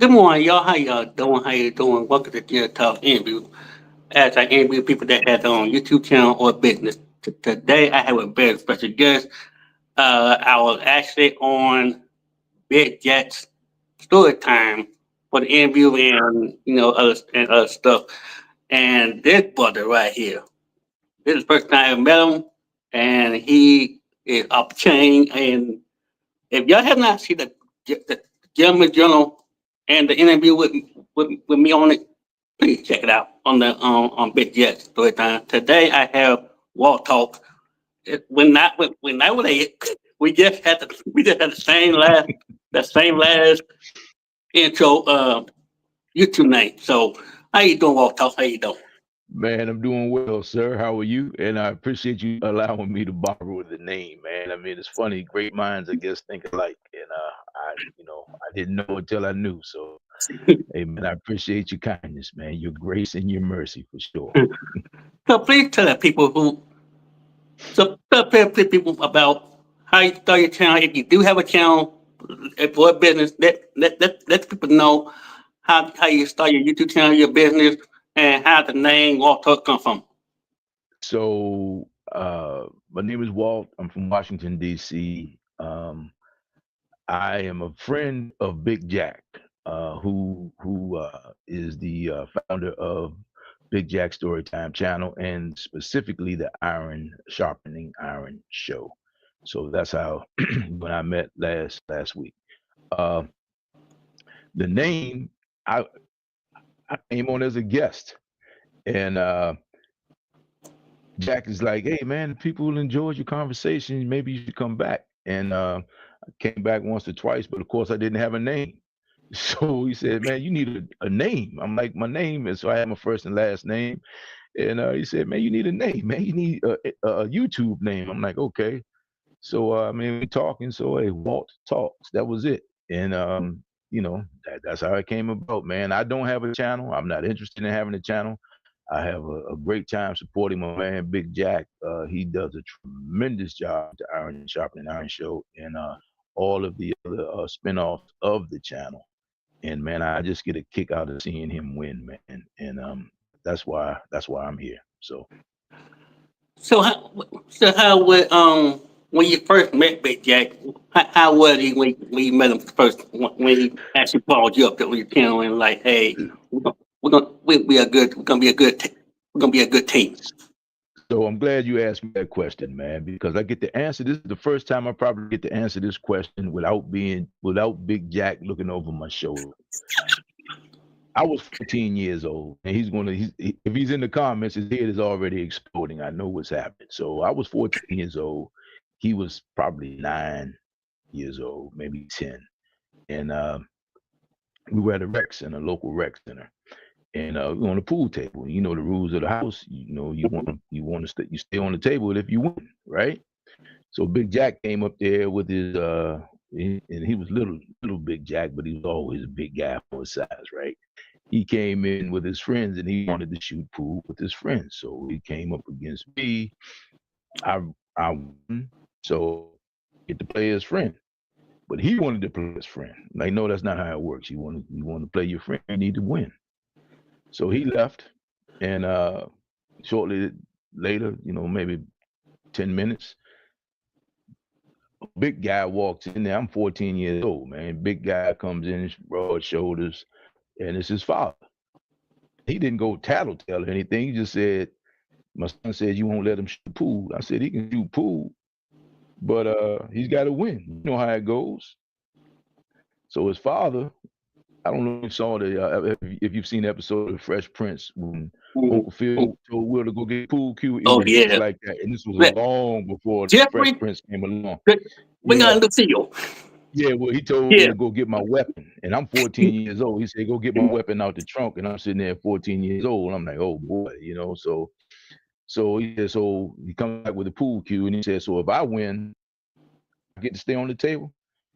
Good morning, y'all. How y'all doing? How you doing? Welcome to Dear Talk Interview. As I interview people that have their own YouTube channel or business. Today, I have a very special guest. I was actually on Big Jack's story time for the interview and other stuff. And this brother right here, this is the first time I met him, and he is off the chain. And if y'all have not seen the Gentleman Journal and the interview with me on it, please check it out on Big Jet Storytime. Today I have Walt Talk. When I was we just had the same last intro YouTube name. So how you doing, Walt Talk? How you doing? Man, I'm doing well, sir. How are you? And I appreciate you allowing me to borrow the name, man. I mean, it's funny, great minds, I guess, think alike. And I didn't know until I knew. So, hey, man, I appreciate your kindness, man. Your grace and your mercy for sure. So please tell the people tell people about how you start your channel. If you do have a channel for a business, let people know how you start your YouTube channel, your business, and how the name Walt Talk come from. My name is Walt. I'm from Washington, D.C. I am a friend of Big Jack, who is the founder of Big Jack Storytime channel and specifically the Iron Sharpening Iron show. So that's how when I met last week. Uh, the name I I came on as a guest, and Jack is like, "Hey man, people enjoyed your conversation. Maybe you should come back." And I came back once or twice, but of course I didn't have a name. So he said, "Man, you need a name." I'm like, "My name is," so I had my first and last name. And he said, "Man, you need a name, man. You need a YouTube name." I'm like, "Okay." So I mean, we talking. So hey, Walt talks. That was it. And that's how it came about, man. I don't have a channel. I'm not interested in having a channel. I have a great time supporting my man Big Jack. He does a tremendous job with the Iron Sharpening Iron show and all of the other spinoffs of the channel. And man, I just get a kick out of seeing him win, man. And that's why I'm here. So So how when you first met Big Jack, how was he when you met him first when he actually called you up on your channel and like, hey, we're gonna be a we're gonna be a good team. so I'm glad you asked me that question, man, because I get to answer this is the first time I probably get to answer this question without Big Jack looking over my shoulder. I was 14 years old, and if he's in the comments, his head is already exploding. I know what's happening. So I was 14 years old. He was probably 9 years old, maybe 10, and we were at a rec center, local rec center, and we were on the pool table. You know the rules of the house. You know you stay on the table if you win, right? So Big Jack came up there with and he was little Big Jack, but he was always a big guy for his size, right? He came in with his friends and he wanted to shoot pool with his friends. So he came up against me. I I won. So I get to play his friend. But he wanted to play his friend. Like, no, that's not how it works. You want to play your friend, you need to win. So he left and shortly later, maybe 10 minutes, a big guy walks in there. I'm 14 years old, man. Big guy comes in, broad shoulders, and it's his father. He didn't go tattletale or anything. He just said, my son said, you won't let him shoot pool. I said, he can shoot pool, but he's got to win. You know how it goes. So his father, I don't know if you saw if you've seen the episode of Fresh Prince when Uncle Phil told Will to go get pool cue. It Oh was just yeah, like that, and this was But long before Fresh Jeffrey, Prince came along. we Yeah, got the field. yeah. Well, he told me Yeah, to go get my weapon, and I'm 14 years old. He said, "Go get my weapon out the trunk," and I'm sitting there 14 years old. I'm like, "Oh boy," So he said, so he comes back with a pool cue, and he said, so if I win, I get to stay on the table.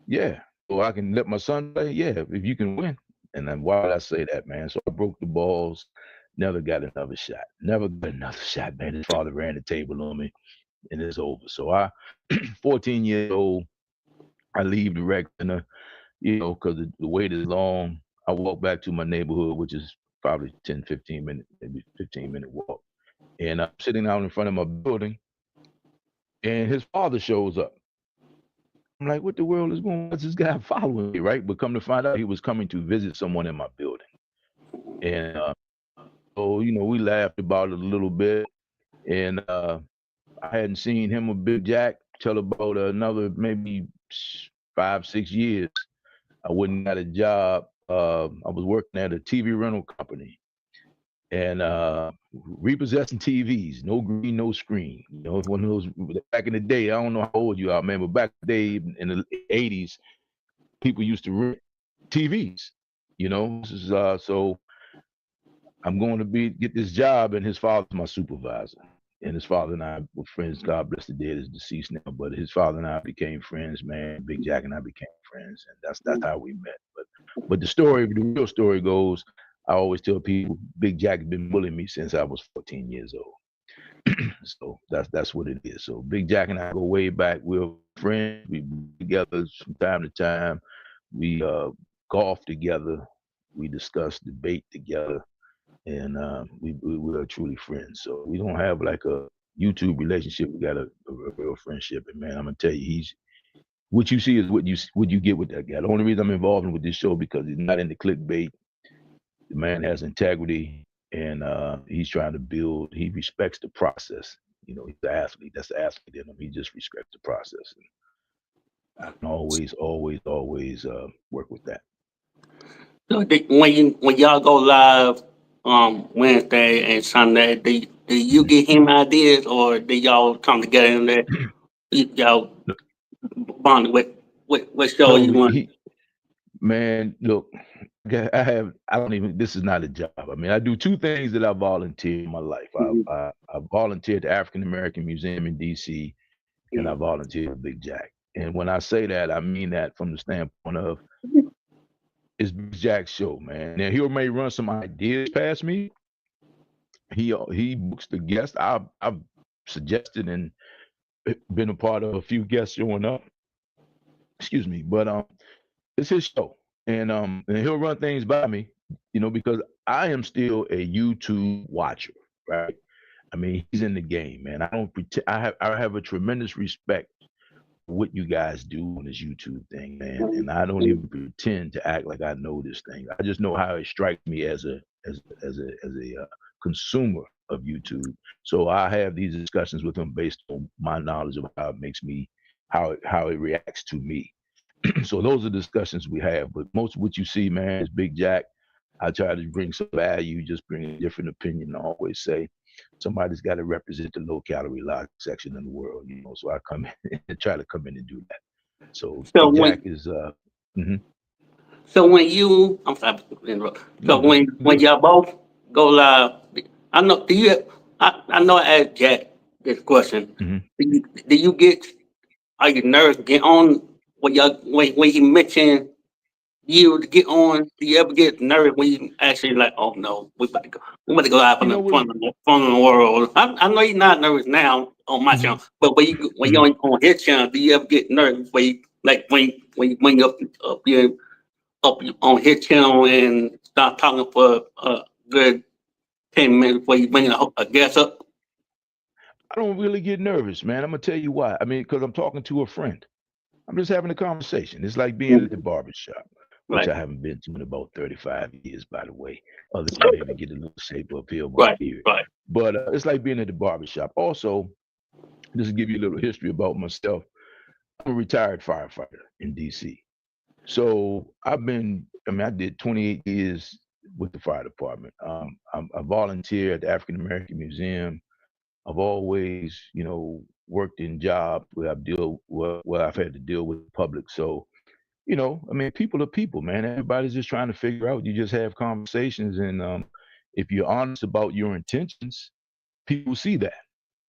Yeah. So I can let my son play. Yeah, if you can win. And then why did I say that, man? So I broke the balls. Never got another shot. Never got another shot, man. His father ran the table on me, and it's over. So 14 years old, I leave the rec center, because the wait is long. I walk back to my neighborhood, which is probably 10, 15 minutes, maybe 15-minute walk. And I'm sitting out in front of my building, and his father shows up. I'm like, what the world is going on? What's this guy following me, right? But come to find out, he was coming to visit someone in my building. And so, we laughed about it a little bit. And I hadn't seen him or Big Jack till about another maybe 5, 6 years. I went and got a job. I was working at a TV rental company and repossessing TVs, no green, no screen. It's one of those back in the day. I don't know how old you are, man, but back in the day in the 80s, people used to rent TVs. This is, so I'm going to get this job, and his father's my supervisor. And his father and I were friends. God bless the dead, is deceased now, but his father and I became friends, man. Big Jack and I became friends, and that's how we met. But the real story goes, I always tell people, Big Jack has been bullying me since I was 14 years old. So that's what it is. So Big Jack and I go way back. We're friends. We together from time to time. We golf together. We discuss debate together. And we are truly friends. So we don't have like a YouTube relationship. We got a real friendship. And man, I'm gonna tell you, what you see is what you get with that guy. The only reason I'm involved with this show because he's not into clickbait. The man has integrity, and he's trying to build. He respects the process. He's an athlete. That's the athlete in him. He just respects the process. And I can always work with that. So when y'all go live Wednesday and Sunday, do you get him ideas or do y'all come together in there? Y'all bond with what show you No, want? man, look, I don't even, this is not a job. I mean, I do two things that I volunteer in my life. I volunteered at the African American Museum in DC, and I volunteered at Big Jack. And when I say that, I mean that from the standpoint of it's Big Jack's show, man. Now he may run some ideas past me. He books the guests. I've suggested and been a part of a few guests showing up. Excuse me, but it's his show, and he'll run things by me, because I am still a YouTube watcher, right? I mean, he's in the game, man. I don't pretend. I have a tremendous respect for what you guys do on this YouTube thing, man, and I don't even pretend to act like I know this thing. I just know how it strikes me as a consumer of YouTube. So I have these discussions with him based on my knowledge of how it makes me, how it reacts to me. So those are discussions we have. But most of what you see, man, is Big Jack. I try to bring some value, just bring a different opinion. I always say somebody's got to represent the low calorie large section in the world, So I come in and try to come in and do that. So So Big Jack when is so when you I'm sorry to interrupt. So no good. when y'all both go live, I know do you I know I asked Jack this question. Hmm. Do you get are you nervous get on when he mentioned you to get on? Do you ever get nervous when you actually like, oh no, we about to go out You in know the what? front of the world? I know you're not nervous now on my Hmm. channel, but when Hmm. you're on his channel, do you ever get nervous when you, like when you're up on his channel and start talking for a good 10 minutes before you bring a guest up? I don't really get nervous, man. I'm gonna tell you why. I mean, because I'm talking to a friend. I'm just having a conversation. It's like being at the Mhm. barber shop, which Right, I haven't been to in about 35 years, by the way, other than maybe get a little shape up here of my right, beard. right. But it's like being at the barber shop. Also, just to give you a little history about myself, I'm a retired firefighter in DC. So I did 28 years with the fire department. I volunteer at the African American Museum. I've always, worked in jobs where I've had to deal with the public. So, I mean, people are people, man. Everybody's just trying to figure out. You just have conversations, and if you're honest about your intentions, people see that,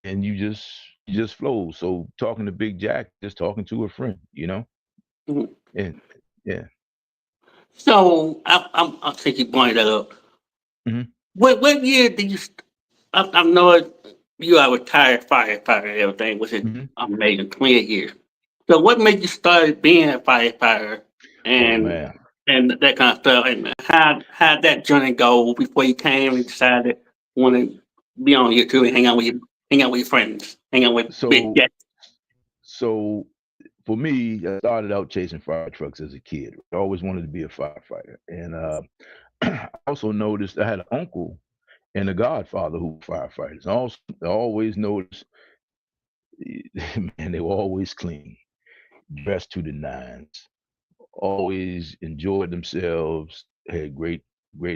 and you just flow. So talking to Big Jack, just talking to a friend, Mhm. and yeah. So I think you pointed that up. Hmm. What year did you? I know you are a retired firefighter and everything, which is Hmm. amazing, 20 years. So what made you start being a firefighter? Oh And man. and that kind of stuff. And how that journey go before you came and decided want to be on YouTube and hang out with your friends, hang out with Big So Jack. so for me, I started out chasing fire trucks as a kid. I always wanted to be a firefighter, and I also noticed I had an uncle and a godfather who were firefighters. I always noticed, man, they were always clean, dressed to the nines, always enjoyed themselves, had great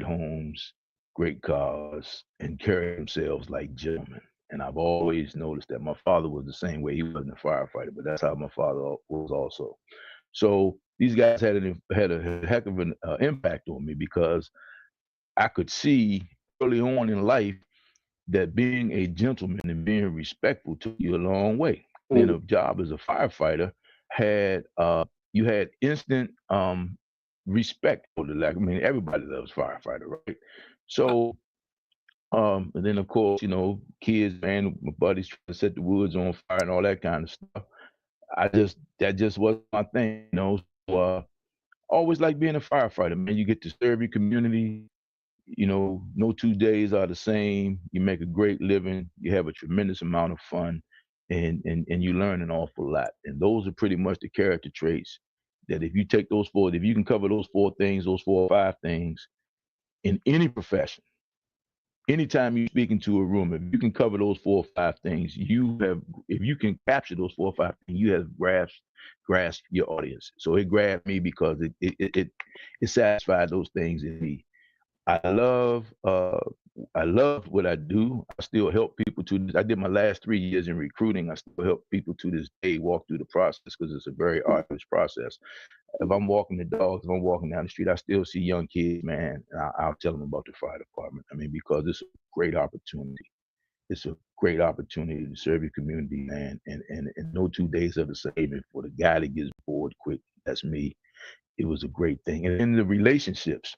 homes, great cars, and carried themselves like gentlemen. And I've always noticed that my father was the same way. He wasn't a firefighter, but that's how my father was also. So these guys had a heck of an impact on me because I could see early on in life that being a gentleman and being respectful took you a long way. And a job as a firefighter had you had instant respect for the lack. I mean, everybody loves firefighter, right? So and then of course, kids, man, my buddies trying to set the woods on fire and all that kind of stuff. That just wasn't my thing. So, always like being a firefighter, man. You get to serve your community. No 2 days are the same. You make a great living. You have a tremendous amount of fun, and you learn an awful lot. And those are pretty much the character traits that if you take those four, if you can cover those four things, those 4 or 5 things in any profession, anytime you speak into a room, if you can cover those 4 or 5 things, if you can capture those 4 or 5 things, you have grasped your audience. So it grabbed me because it satisfied those things in me. I love I love what I do. I still help people to this. I did my last 3 years in recruiting. I still help people to this day walk through the process because it's a very arduous process. If I'm walking the dogs, if I'm walking down the street, I still see young kids, man. And I'll tell them about the fire department. I mean, because it's a great opportunity. It's a great opportunity to serve your community, man. And no 2 days are the same. And for the guy that gets bored quick, that's me. It was a great thing. And in the relationships,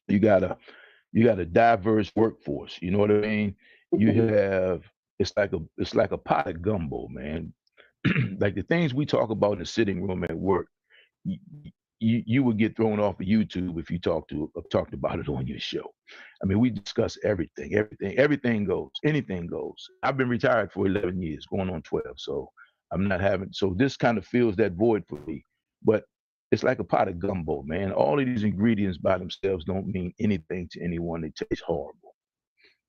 you got a diverse workforce. You know what I mean? You have it's like a pot of gumbo, man. Like the things we talk about in the sitting room at work, you, you would get thrown off of YouTube if you talked about it on your show. I mean, we discuss everything goes, anything goes. I've been retired for 11 years, going on 12, so I'm not having. So this kind of fills that void for me. But it's like a pot of gumbo, man. All of these ingredients by themselves don't mean anything to anyone. They taste horrible.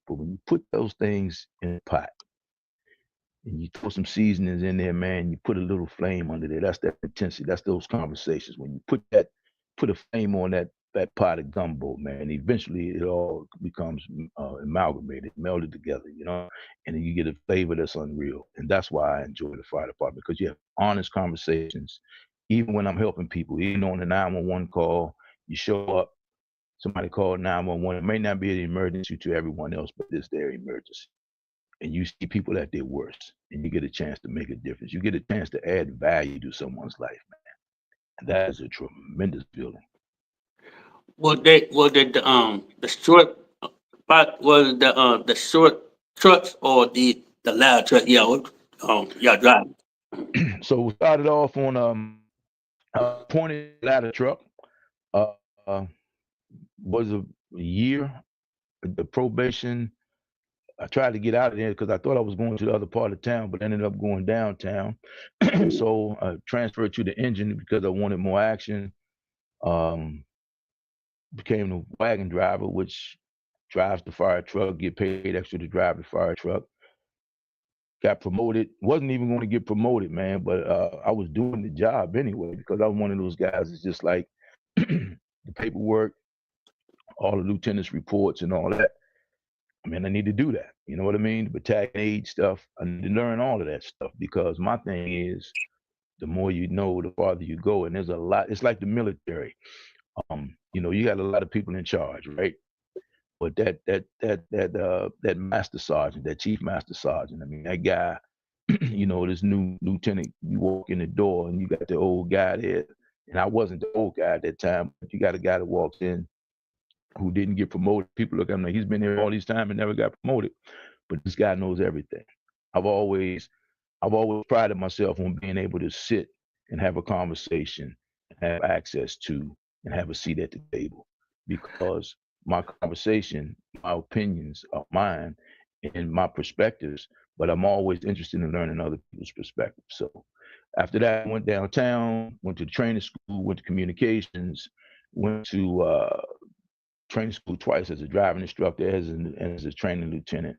But when you put those things in a pot and you throw some seasonings in there, man, you put a little flame under there. That's that intensity. That's those conversations. When you put a flame on that pot of gumbo, man, eventually it all becomes amalgamated, melded together, and then you get a flavor that's unreal. And that's why I enjoy the fire department because you have honest conversations. Even when I'm helping people, even on the 911 call, you show up, somebody called 911. It may not be an emergency to everyone else, but it's their emergency, and you see people at their worst, and you get a chance to make a difference. You get a chance to add value to someone's life, man. And that is a tremendous feeling. The short part was the short trucks or the loud truck y'all driving. So we started off on a pointed ladder truck. Uh, uh, was a year the probation. I tried to get out of there because I thought I was going to the other part of town, but ended up going downtown. So I transferred to the engine because I wanted more action. Um, Became the wagon driver, which drives the fire truck, get paid extra to drive the fire truck. Got promoted. Wasn't even going to get promoted, man, but I was doing the job anyway because I was one of those guys that's just like the paperwork, all the lieutenant's reports and all that. I mean, I need to do that. You know what I mean? The battalion age stuff. I need to learn all of that stuff because my thing is the more you know, the farther you go. And there's a lot. It's like the military. You got a lot of people in charge, right? But that master sergeant, that chief master sergeant, I mean, that guy, this new lieutenant, you walk in the door and you got the old guy there. And I wasn't the old guy at that time, but you got a guy that walks in who didn't get promoted. People look at him like he's been here all these time and never got promoted. But this guy knows everything. I've always prided myself on being able to sit and have a conversation and have access to and have a seat at the table, because my conversation, my opinions are mine and my perspectives, but I'm always interested in learning other people's perspectives. So after that, I went downtown, went to training school, went to communications, went to training school twice as a driving instructor, as a training lieutenant.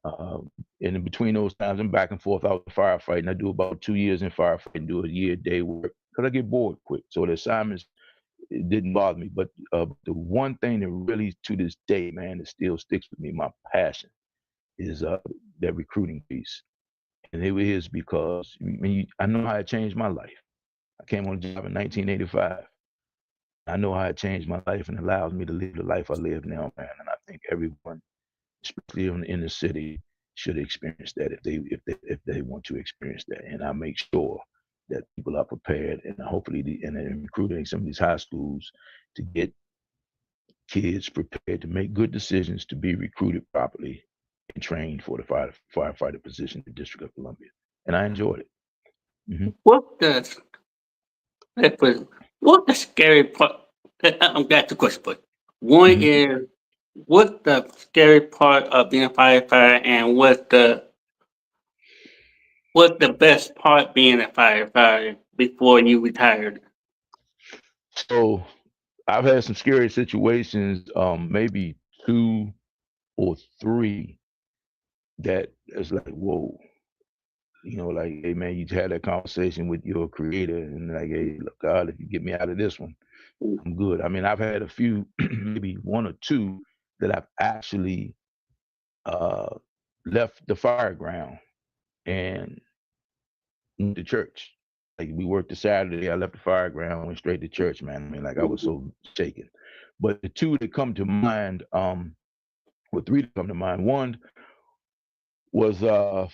Uh, and in between those times, I'm back and forth out firefighting. I do about 2 years in firefighting, do a year day work because I get bored quick. So the assignments, it didn't bother me. But the one thing that really, to this day, man, it still sticks with me, my passion, is that recruiting piece. And it is because I know how it changed my life. I came on the job in 1985. I know how it changed my life and allows me to live the life I live now, man. And I think everyone, especially in the city, should experience that if they want to experience that. And I make sure that people are prepared, and hopefully and recruiting some of these high schools to get kids prepared to make good decisions, to be recruited properly and trained for the firefighter position in the District of Columbia. And I enjoyed it. Hmm. What the that was what the scary part? I'm glad the question, but one Hmm. is what the scary part of being a firefighter, and what the best part being a firefighter before you retired. So I've had some scary situations, maybe two or three that is like, whoa, like, hey man, you had that conversation with your creator and like, hey, look, God, if you get me out of this one, I'm good. I mean, I've had a few, maybe one or two that I've actually uh, left the fire ground and went to church. Like we worked the Saturday, I left the fire ground, went straight to church, man. I mean, like I was so shaken. But the two that come to mind, or three that come to mind. One was the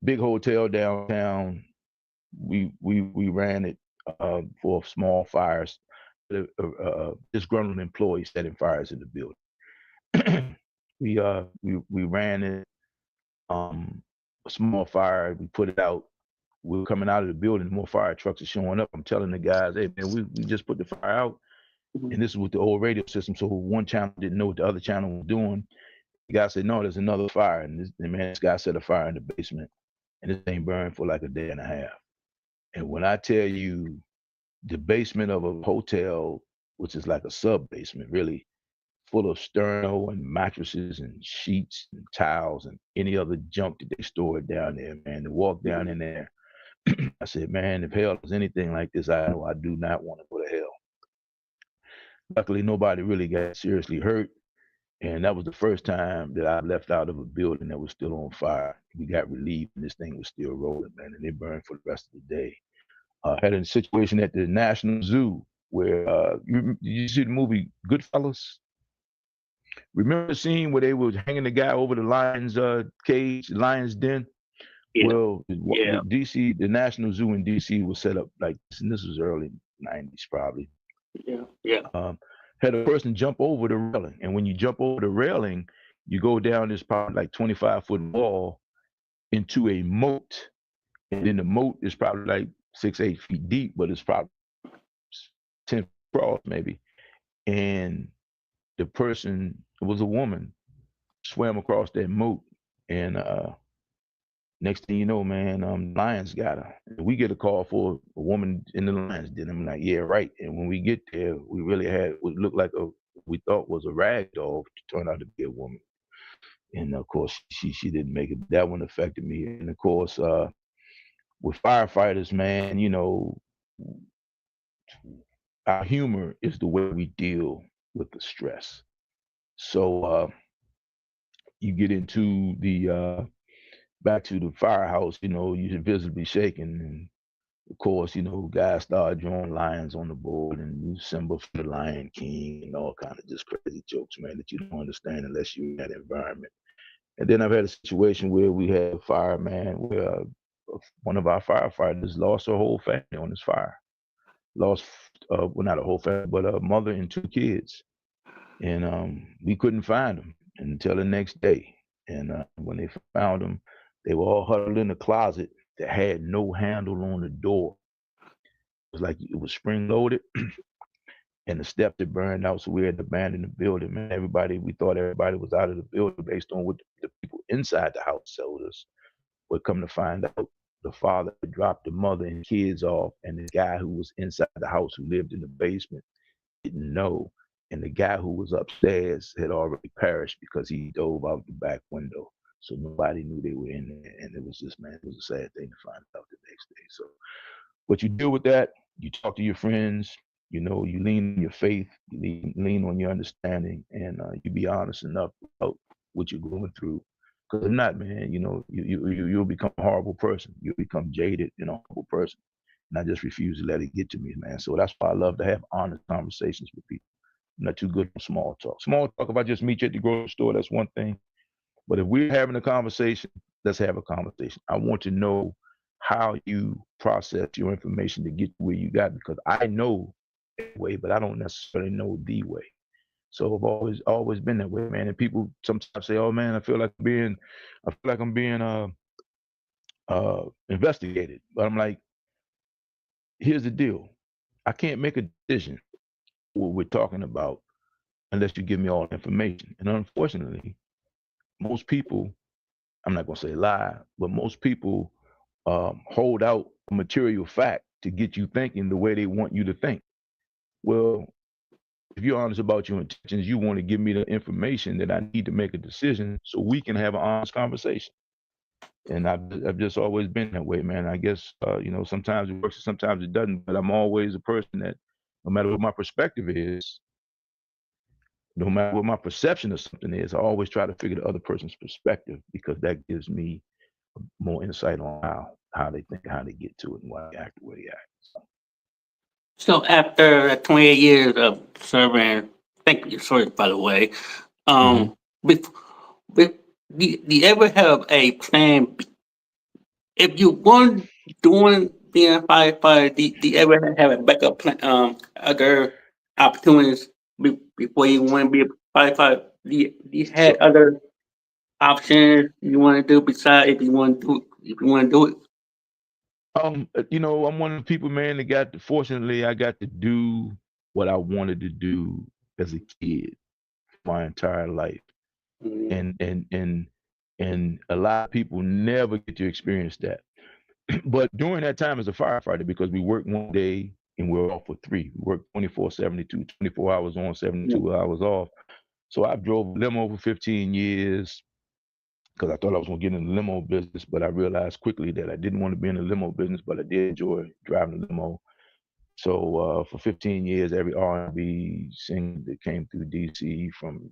big hotel downtown. We ran it for small fires. Disgruntled employees setting fires in the building. We ran it, a small fire. We put it out. We were coming out of the building. More fire trucks are showing up. I'm telling the guys, hey man, we just put the fire out, Mhm. and this is with the old radio system. So one channel didn't know what the other channel was doing. The guy said, no, there's another fire, and this guy set a fire in the basement, and this thing burned for like a day and a half. And when I tell you, the basement of a hotel, which is like a sub basement, really full of sterno and mattresses and sheets and towels and any other junk that they stored down there, man, to walk down in there, I said, man, if hell is anything like this, I know I do not want to go to hell. Luckily, nobody really got seriously hurt. And that was the first time that I left out of a building that was still on fire. We got relieved, and this thing was still rolling, man, and it burned for the rest of the day. Had a situation at the National Zoo where you see the movie Goodfellas? Remember the scene where they were hanging the guy over the lion's cage, lion's den? Yeah, Well, the yeah, DC, the National Zoo in DC was set up like this, and this was early '90s probably. yeah, yeah. Um, had a person jump over the railing, and when you jump over the railing, you go down this probably like 25-foot wall into a moat, and then the moat is probably like 6, 8 feet deep, but it's probably 10 across maybe. And the person, it was a woman, swam across that moat, and next thing you know, man, lions got her. We get a call for a woman in the lions den. I'm like, yeah, right. And when we get there, we really had what looked like we thought was a rag doll, turned out to be a woman. And of course, she didn't make it. That one affected me. And of course, with firefighters, man, our humor is the way we deal with the stress. So you get into the back to the firehouse, you're visibly shaking, and of course, guys start drawing lions on the board and Simba for the Lion King and all kind of just crazy jokes, man, that you don't understand unless you're in that environment. And then I've had a situation where we had a fireman where one of our firefighters lost her whole family on this fire. Lost, well, not a whole family, but a mother and two kids. And we couldn't find them until the next day. And when they found them, they were all huddled in a closet that had no handle on the door. It was like it was spring loaded. and the steps had burned out, so we had to abandon the building. Man, we thought everybody was out of the building based on what the people inside the house told us. But come to find out, the father had dropped the mother and kids off, and the guy who was inside the house who lived in the basement didn't know. And the guy who was upstairs had already perished because he dove out the back window. So nobody knew they were in there. And it was just, man, it was a sad thing to find out the next day. So, but you deal with that. You talk to your friends. You know, you lean on your faith. You lean on your understanding, and you be honest enough about what you're going through. Because if not, man, you know, you'll become a horrible person. You'll become jaded and a horrible person. And I just refuse to let it get to me, man. So that's why I love to have honest conversations with people. I'm not too good for small talk. Small talk, if I just meet you at the grocery store, that's one thing. But if we're having a conversation, let's have a conversation. I want to know how you process your information to get to where you got, because I know a way, but I don't necessarily know the way. So I've always been that way, man. And people sometimes say, "Oh man, I feel like I'm being investigated." But I'm like, here's the deal: I can't make a decision what we're talking about unless you give me all the information. And unfortunately, most people, I'm not going to say lie, but most people hold out a material fact to get you thinking the way they want you to think. Well, if you're honest about your intentions, you want to give me the information that I need to make a decision so we can have an honest conversation. And I've just always been that way, man. I guess, you know, sometimes it works, sometimes it doesn't, but I'm always a person that no matter what my perspective is, no matter what my perception of something is, I always try to figure the other person's perspective because that gives me more insight on how they think, how they get to it, and why they act the way they act. So after 28 years of serving, thank you, sorry, by the way. Hmm. Um, bef- do you ever have a plan? If you weren't doing being a firefighter, do you ever have a backup plan? Other opportunities before you want to be a firefighter? Do you have So, other options you want to do besides if you want to do it? you know, I'm one of the people, man, that fortunately, I got to do what I wanted to do as a kid my entire life. Mhm. And a lot of people never get to experience that. But during that time as a firefighter, because we worked one day and we're off for three, we worked 24, 72, 24 hours on, Yeah. 72 hours off. So I drove a limo for 15 years because I thought I was going to get in the limo business, but I realized quickly that I didn't want to be in the limo business, but I did enjoy driving the limo. So for 15 years, every R&B singer that came through DC from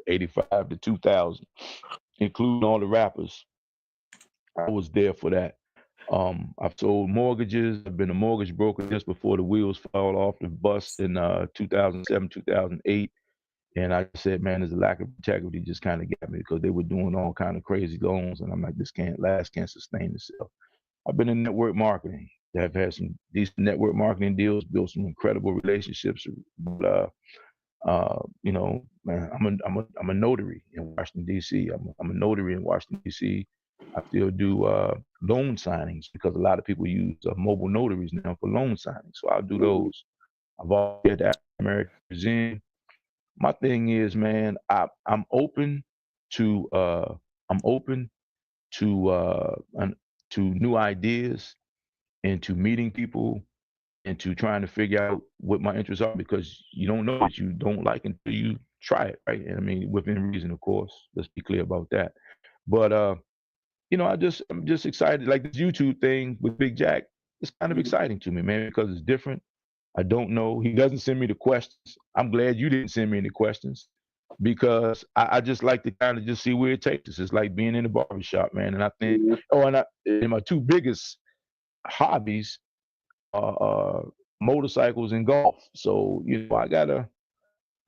85 to 2000, including all the rappers, I was there for that. I've sold mortgages. I've been a mortgage broker just before the wheels fell off the bus in 2007, 2008. And I said, man, there's a lack of integrity just kind of got me because they were doing all kind of crazy loans. And I'm like, this can't last, can't sustain itself. I've been in network marketing. I've had some decent network marketing deals, built some incredible relationships. But, you know, man, I'm a notary in Washington D.C. I'm a notary in Washington D.C. I still do loan signings because a lot of people use mobile notaries now for loan signings. So I'll do Mhm. those. I've always had the American Museum. My thing is, man, I'm open to I'm open to to new ideas and to meeting people and to trying to figure out what my interests are because you don't know what you don't like until you try it, right? And I mean, within reason, of course. Let's be clear about that. But you know, I'm just excited. Like this YouTube thing with Big Jack, it's kind of Mhm. exciting to me, man, because it's different. I don't know. He doesn't send me the questions. I'm glad you didn't send me any questions because I just like to kind of just see where it takes us. It's like being in the barbershop, man. And I think, Yeah. and my two biggest hobbies are motorcycles and golf. So, you know,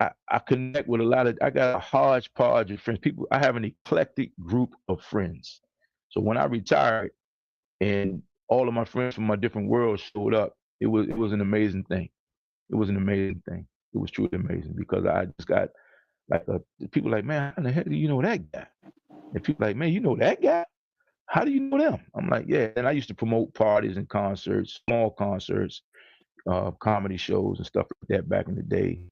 I connect with I got a hodgepodge of friends. People, I have an eclectic group of friends. So when I retired and all of my friends from my different worlds showed up, it was an amazing thing. It was an amazing thing. It was truly amazing because I just got like people like, man, how the heck do you know that guy? And people like, man, you know that guy? How do you know them? I'm like, yeah. And I used to promote parties and concerts, small concerts comedy shows and stuff like that back in the day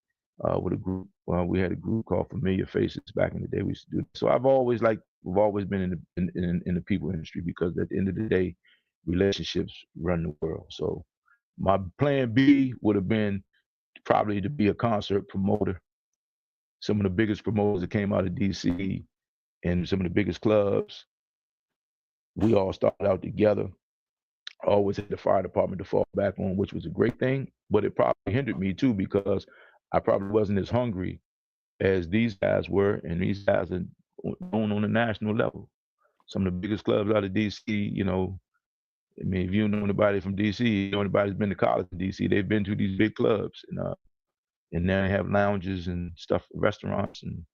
with a group. We had a group called Familiar Faces back in the day. We used to do. So we've always been in the people industry because at the end of the day, relationships run the world. So my plan B would have been probably to be a concert promoter. Some of the biggest promoters that came out of DC and some of the biggest clubs, we all started out together. Always had the fire department to fall back on, which was a great thing, but it probably hindered me too because I probably wasn't as hungry as these guys were, and these guys are known on a national level. Some of the biggest clubs out of DC, I mean, if you know anybody from DC, you know anybody who's been to college in DC, they've been to these big clubs, and now they have lounges and stuff, restaurants, and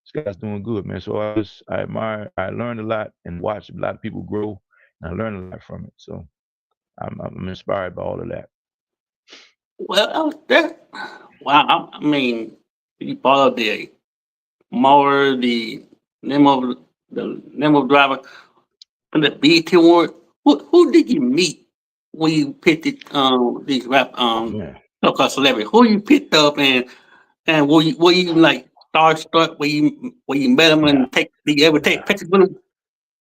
this guy's doing good, man. So I learned a lot and watched a lot of people grow, and I learned a lot from it. So I'm inspired by all of that. Well, that wow. I mean, you follow the mower, the name of the name of driver from the BET Award. Who did you meet when you picked these rap Oh man, so-called celebrities? Who you picked up and were you like starstruck when you met them nah, and did you ever take nah. pictures with them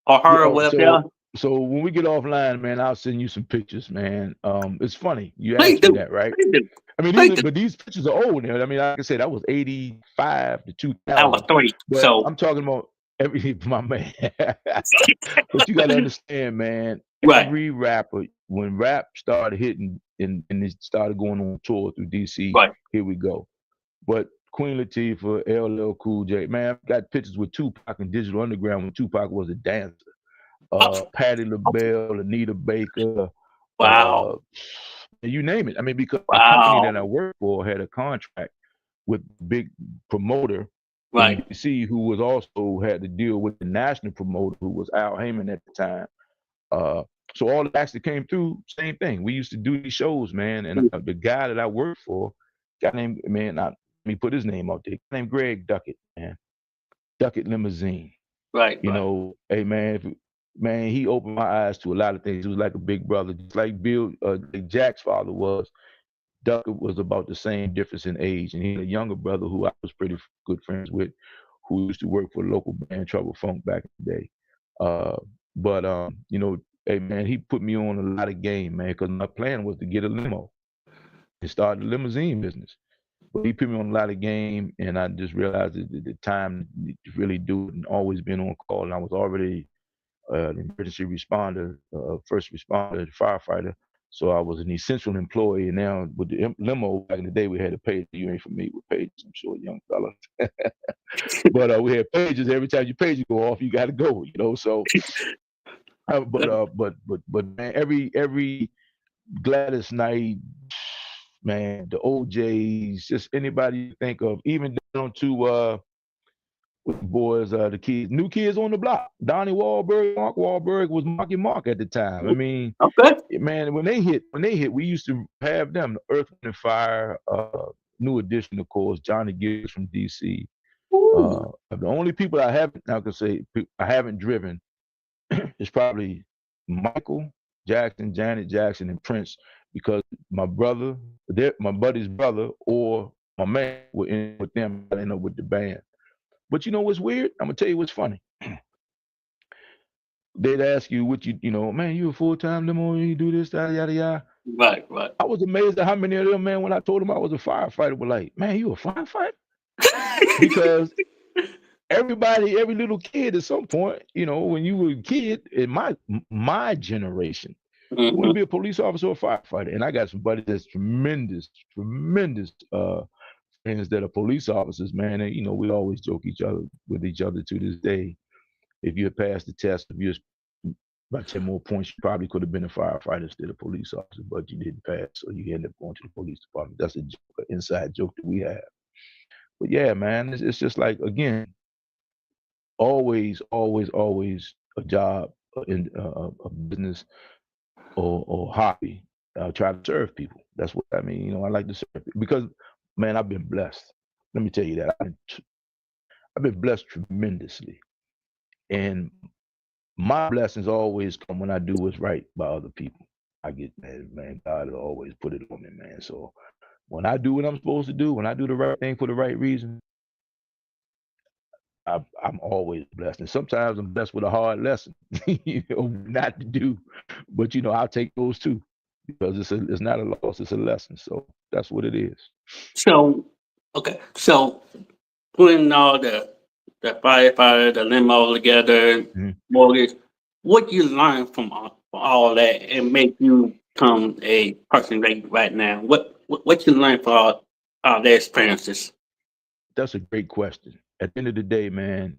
or Yeah, her or whatever they are? so when we get offline, man, I'll send you some pictures, man. It's funny you Please asked me do, that, right? please do, I mean, please do. these pictures are old now. I mean, like I said, that was 85 to I was 2000. 3, But so I'm talking about every my man. But you got to understand, man. right, Every rapper, when rap started hitting and it started going on tour through DC, right. here we go. But Queen Latifah, LL Cool J, man, I've got pictures with Tupac and Digital Underground when Tupac was a dancer. Oh, Patti LaBelle, Anita Baker, wow, uh, you name it. I mean, because the company that I wow, worked for had a contract with big promoter in right. DC who was also had to deal with the national promoter who was Al Heyman at the time. Uh, so all the acts that came through, same thing. We used to do these shows, man. And Mm, the guy that I worked for, guy named man, let me put his name out there. Named Greg Duckett, man. Duckett Limousine. right, right. Hey man, man, he opened my eyes to a lot of things. He was like a big brother, just like like Jack's father was. Duckett was about the same difference in age, and he had a younger brother who I was pretty good friends with, who used to work for a local band, Trouble Funk, back in the day. Uh, but hey man, he put me on a lot of game, man, because my plan was to get a limo and start the limousine business. But he put me on a lot of game, and I just realized that the time to really do it and always been on call. And I was already an emergency responder, first responder, firefighter. So I was an essential employee. And now with the limo, back in the day, we had a page. You ain't familiar with pages, I'm sure, young fella. But we had pages. Every time your page go off, you got to go. So, but man, every Gladys Knight, man, the OJs, just anybody you think of, even down to with the boys, the kids, new kids on the block. Donnie Wahlberg, Mark Wahlberg was Marky Mark at the time. I mean, Okay. man, when they hit, we used to have them, Earth, Wind and Fire, New Edition, of course, Johnny Gibbs from DC. Ooh, The only people I can say I haven't driven is probably Michael Jackson, Janet Jackson, and Prince, because my brother, my buddy's brother, or my man were in with them. I ended up with the band. But you know what's weird? I'm gonna tell you what's funny. They'd ask you what man, you a full time limo, you do this, yada yada yada. right, right. I was amazed at how many of them, man, when I told them I was a firefighter, were like, man, you a firefighter? Because every little kid at some point, when you were a kid in my generation, you want to Hmm. be a police officer or a firefighter. And I got some buddies that's tremendous friends that are police officers, man. And we always joke with each other to this day. If you had passed the test, if you had about 10 more points, you probably could have been a firefighter instead of a police officer, but you didn't pass, so you ended up going to the police department. That's a joke, an inside joke that we have. But yeah, man, it's just like, again, always a job, in a business, or hobby. Try to serve people. That's what I mean. I like to serve people because, man, I've been blessed. Let me tell you that I've been blessed tremendously, and my blessings always come when I do what's right by other people. I get mad, man. God will always put it on me, man. So when I do what I'm supposed to do, when I do the right thing for the right reason, I'm always blessed. And sometimes I'm blessed with a hard lesson, not to do. But I'll take those too because it's not a loss, it's a lesson. So that's what it is. So, okay. So putting all the firefighter, the limo together, Mhm. mortgage, what you learn from all that and make you become a person right now? What you learn from all their experiences? That's a great question. At the end of the day, man,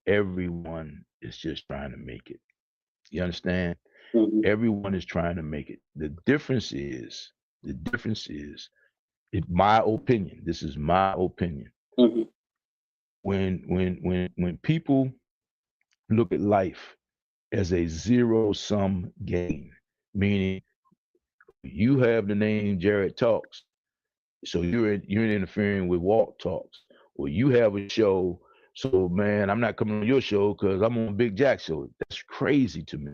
everyone is just trying to make it. You understand? Hmm. Everyone is trying to make it. The difference is, in my opinion, this is my opinion. Hmm. When people look at life as a zero sum game, meaning you have the name Jarrett Talks, so you're interfering with Walt Talks, or you have a show. So man, I'm not coming on your show because I'm on Big Jack show. That's crazy to me.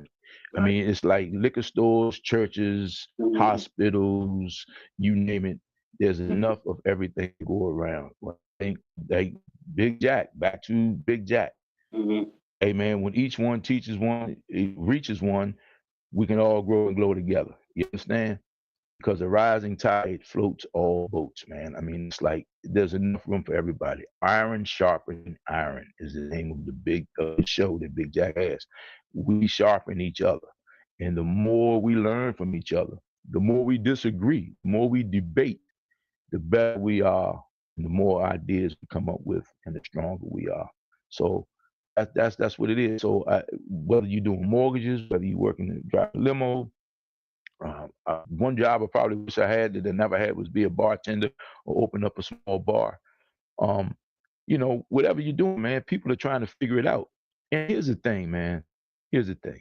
I Right. mean, it's like liquor stores, churches, Hmm. hospitals, you name it. There's Hmm. enough of everything to go around. Well, I think like Big Jack, back to Big Jack. Hmm. Hey man, when each one teaches one, it reaches one, we can all grow and glow together. You understand? Because the rising tide floats all boats, man. I mean, it's like there's enough room for everybody. Iron sharpening iron is the name of the big show that Big Jack has. We sharpen each other, and the more we learn from each other, the more we disagree, the more we debate, the better we are, and the more ideas we come up with, and the stronger we are. So that's what it is. So whether you're doing mortgages, whether you're working in drive a limo, one job I probably wish I had that I never had was be a bartender or open up a small bar. Um, whatever you're doing, man, people are trying to figure it out. And here's the thing, man. Here's the thing.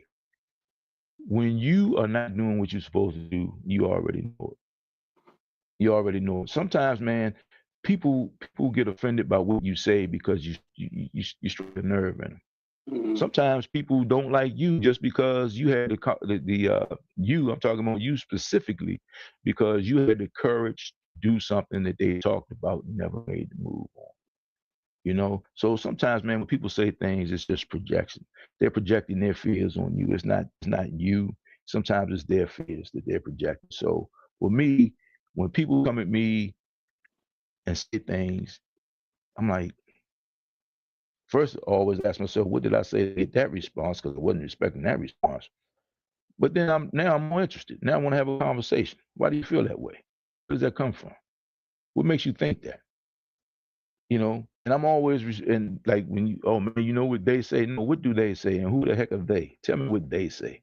When you are not doing what you're supposed to do, you already know it. You already know it. Sometimes, man, people get offended by what you say because you struck a nerve in them. Hmm. Sometimes people don't like you just because you had the I'm talking about you specifically because you had the courage to do something that they talked about and never made the move on. So sometimes, man, when people say things, it's just projection. They're projecting their fears on you. It's not you. Sometimes it's their fears that they're projecting. So for me, when people come at me and say things, I'm like, first I always ask myself, what did I say to get that response? Because I wasn't expecting that response. But then I'm more interested. Now I want to have a conversation. Why do you feel that way? Where does that come from? What makes you think that? And I'm always and like when you, oh man, you know what they say? No, what do they say? And who the heck are they? Tell me what they say.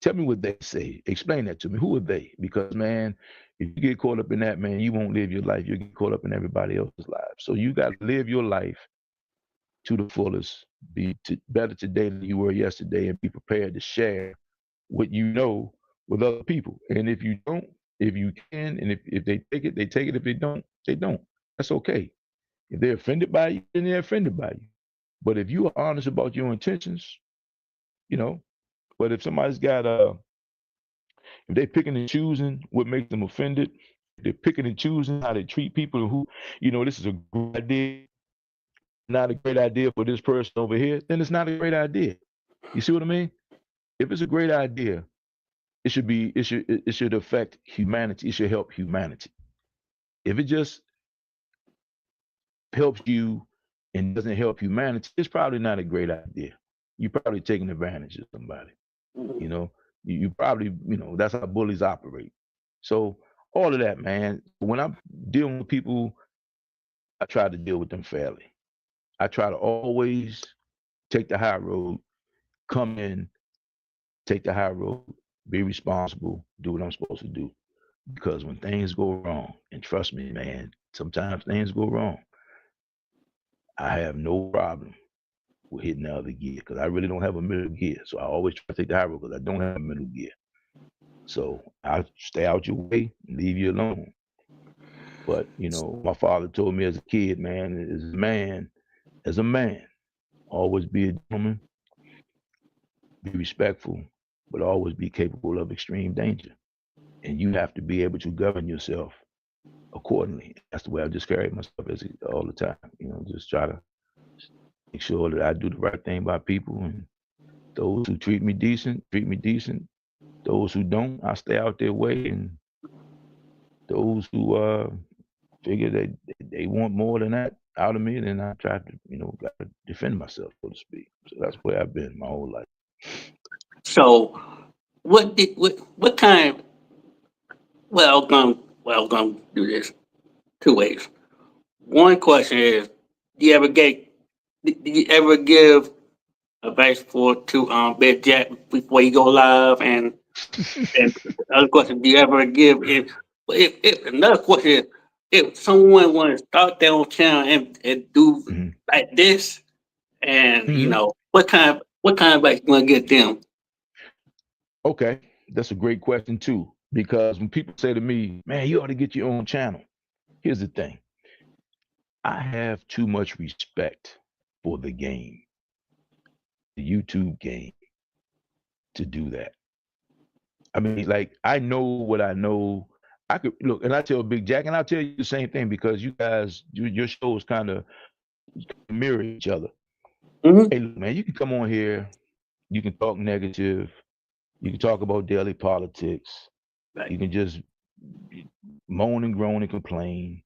Tell me what they say. Explain that to me. Who are they? Because man, if you get caught up in that, man, you won't live your life. You'll get caught up in everybody else's life. So you got to live your life to the fullest. Better today than you were yesterday, and be prepared to share what you know with other people. And if you don't, if you can, and if they take it, they take it. If they don't, they don't. That's okay. If they're offended by you, then they're offended by you. But if you are honest about your intentions, you know, but if somebody's got if they're picking and choosing what makes them offended, if they're picking and choosing how they treat people and who, this is a great idea, not a great idea for this person over here, then it's not a great idea. You see what I mean? If it's a great idea, it should affect humanity. It should help humanity. If it just helps you and doesn't help humanity, it's probably not a great idea. You're probably taking advantage of somebody. You Hmm. know, you probably, that's how bullies operate. So all of that, man. When I'm dealing with people, I try to deal with them fairly. I try to always take the high road, come in, take the high road, be responsible, do what I'm supposed to do. Because when things go wrong, and trust me, man, sometimes things go wrong, I have no problem with hitting the other gear because I really don't have a middle gear. So I always try to take the high road because I don't have a middle gear. So I stay out your way and leave you alone. But my father told me as a kid, man, as a man, always be a gentleman, be respectful, but always be capable of extreme danger. And you have to be able to govern yourself accordingly. That's the way I just carry myself as all the time. Just try to make sure that I do the right thing by people, and those who treat me decent, treat me decent. Those who don't, I stay out their way, and those who figure they want more than that out of me, then I try to gotta defend myself, so to speak. So that's where I've been my whole life. So, what kind? I'm gonna do this two ways. One question is, do you ever get, do you ever give advice to Big Jack before you go live? And the other question, do you ever give if another question is, if someone want to start their own channel and do Hmm. like this, and Hmm. what kind of advice you want to get them? Okay, that's a great question too. Because when people say to me, "Man, you ought to get your own channel," here's the thing: I have too much respect for the game, the YouTube game, to do that. I mean, like I know what I know. I could look, and I tell Big Jack, and I'll tell you the same thing because you guys, your shows kind of mirror each other. Hmm. Hey, look, man, you can come on here, you can talk negative, you can talk about daily politics, Right. you can just moan and groan and complain,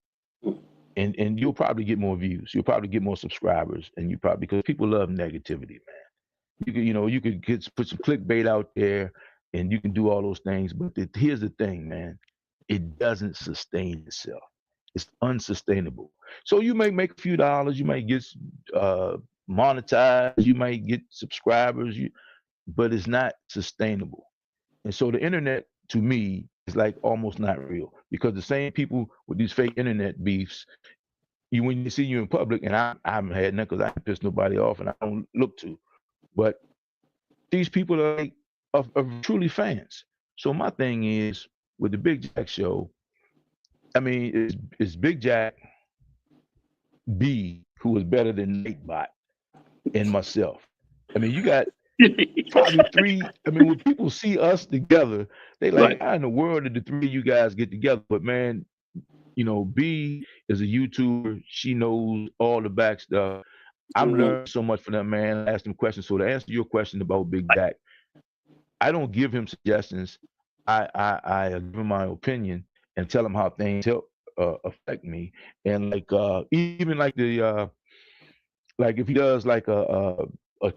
and you'll probably get more views, you'll probably get more subscribers, and you probably because people love negativity, man. You could put some clickbait out there, and you can do all those things. But here's the thing, man: it doesn't sustain itself. It's unsustainable. So you may make a few dollars, you might get uh, monetized, you might get subscribers, but it's not sustainable. And so the internet, to me, is like almost not real because the same people with these fake internet beefs, when you see you in public, and I haven't had none because I don't piss nobody off and I don't look to, but these people are like are truly fans. So my thing is with the Big Jack show, I mean, is Big Jack B who is better than Nightbot and myself. I mean, you got probably three. I mean, when people see us together, they like, Right. how in the world did the three of you guys get together? But man, B is a YouTuber. She knows all the back stuff. I'm Mhm. learning so much from that man. I asked him questions. So to answer your question about Big Jack, I don't give him suggestions. I give him my opinion and tell him how things help affect me. And like even like the like if he does like a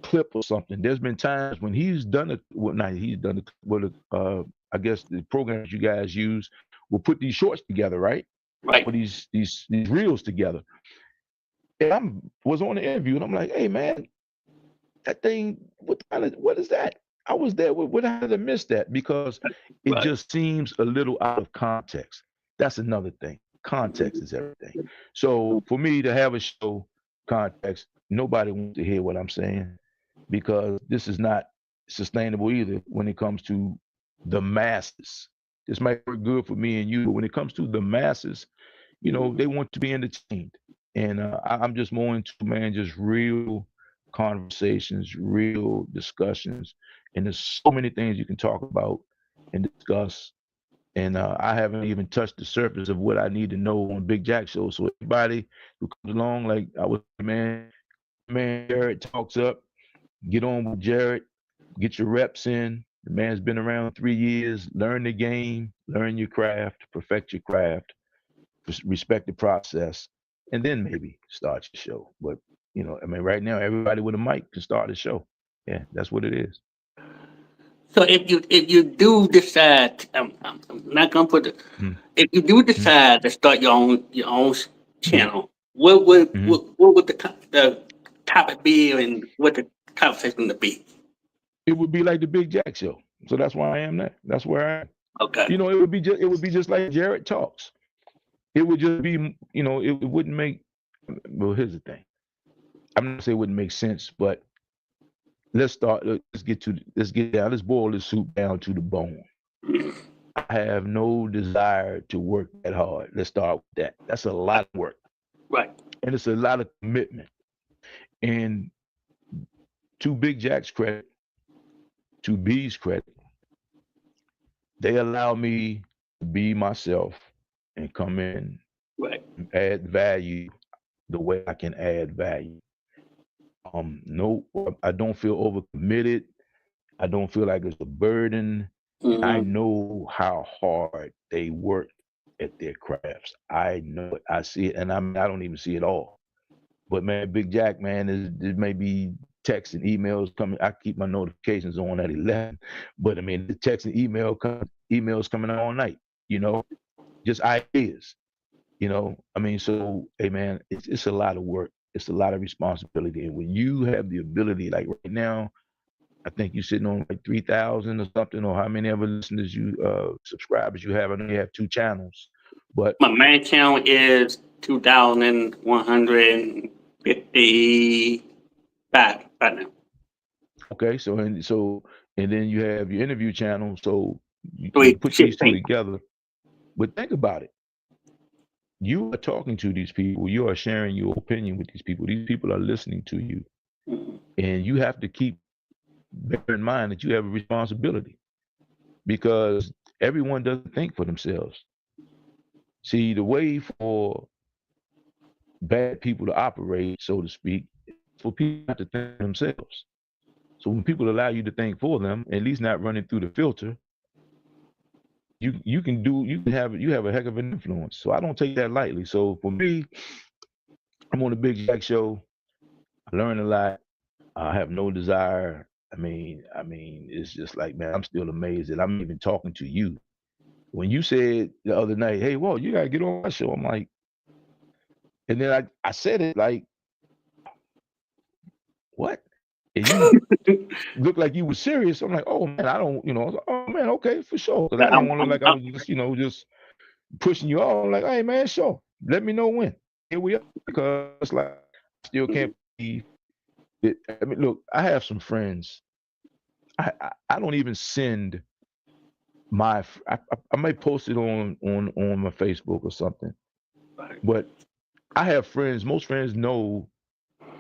clip or something, there's been times when he's done it. Well, not he's done it with I guess the programs you guys use will put these shorts together, right? Right. Or these reels together. And was on the interview and I'm like, hey man, that thing, what is that? I was there. What how did I miss that? Because it Right. just seems a little out of context. That's another thing. Context is everything. So for me to have a show context, nobody wants to hear what I'm saying because this is not sustainable either when it comes to the masses. This might work good for me and you, but when it comes to the masses, they want to be entertained. And I'm just more into, man, just real conversations, real discussions. And there's so many things you can talk about and discuss. And I haven't even touched the surface of what I need to know on Big Jack Show. So everybody who comes along, like I was, man, Jarrett talks up, get on with Jarrett, get your reps in. The man's been around 3 years. Learn the game, learn your craft, perfect your craft, respect the process, and then maybe start your show. But I mean, right now, everybody with a mic can start a show. Yeah, that's what it is. So if you do decide, I'm not gonna put it. If you do Mm-hmm. decide to start your own Mm-hmm. channel, what would Mm-hmm. what would the topic be, and what the conversation to be? It would be like the Big Jack Show. So that's why I am there. That's where I am. Okay. It would be just like Jarrett talks. It would just be, it wouldn't make. Well, here's the thing. I'm not saying it wouldn't make sense, but let's start. Let's get down. Let's boil this soup down to the bone. I have no desire to work that hard. Let's start with that. That's a lot of work, Right. and it's a lot of commitment. And to Big Jack's credit, to B's credit, they allow me to be myself and come in Right. and add value the way I can add value. No, I don't feel overcommitted. I don't feel like it's a burden. And I Mm-hmm. know how hard they work at their crafts. I know it. I see it. And I mean, I don't even see it all. But man, Big Jack, man, there may be texts and emails coming. I keep my notifications on at 11. But I mean, the text and emails coming out all night, you know, just ideas, you know. I mean, so, hey, man, it's a lot of work. It's a lot of responsibility. And when you have the ability, like right now, I think you're sitting on like 3,000 or something, or how many other listeners subscribers you have. I know you have two channels, but My main channel is 2,155 right now. okay, and then you have your interview channel. So you Three put these two 16. together. But think about it. You are talking to these people. You are sharing your opinion with these people. These people are listening to you, Mhm. and you have to keep bear in mind that you have a responsibility because everyone doesn't think for themselves. See, the way for bad people to operate, so to speak, for people not to think for themselves. So when people allow you to think for them, at least not running through the filter, you have a heck of an influence. So I don't take that lightly. So for me, I'm on the Big Jack Show. I learn a lot. I have no desire. I mean, it's just like, man, I'm still amazed that I'm even talking to you. When you said the other night, "Hey, Walt, you gotta get on my show," I'm like, and then I said it like, "What?" And you looked like you were serious. I'm like, "Oh man, I don't," I was like, "Oh man, okay, for sure," because Yeah, I didn't want to look like I was just, just pushing you off. I'm like, "Hey man, sure, let me know when." Here we are, because like, I still can't believe it. I mean, look, I have some friends. I don't even send I might post it on my Facebook or something, right. but I have friends. Most friends know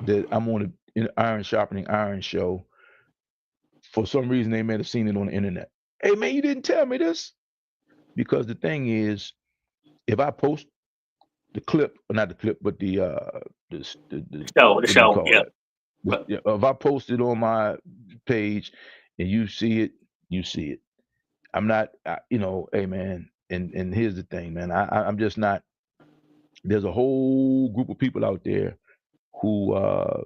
that I'm on an Iron Sharpening Iron show. For some reason, they may have seen it on the internet. Hey man, you didn't tell me this, because the thing is, if I post the clip, or not the clip, but the The what do you show, call yeah. that? Right. Yeah, if I post it on my page and you see it, you see it. I'm not, hey man, and here's the thing, man. I'm just not. There's a whole group of people out there who uh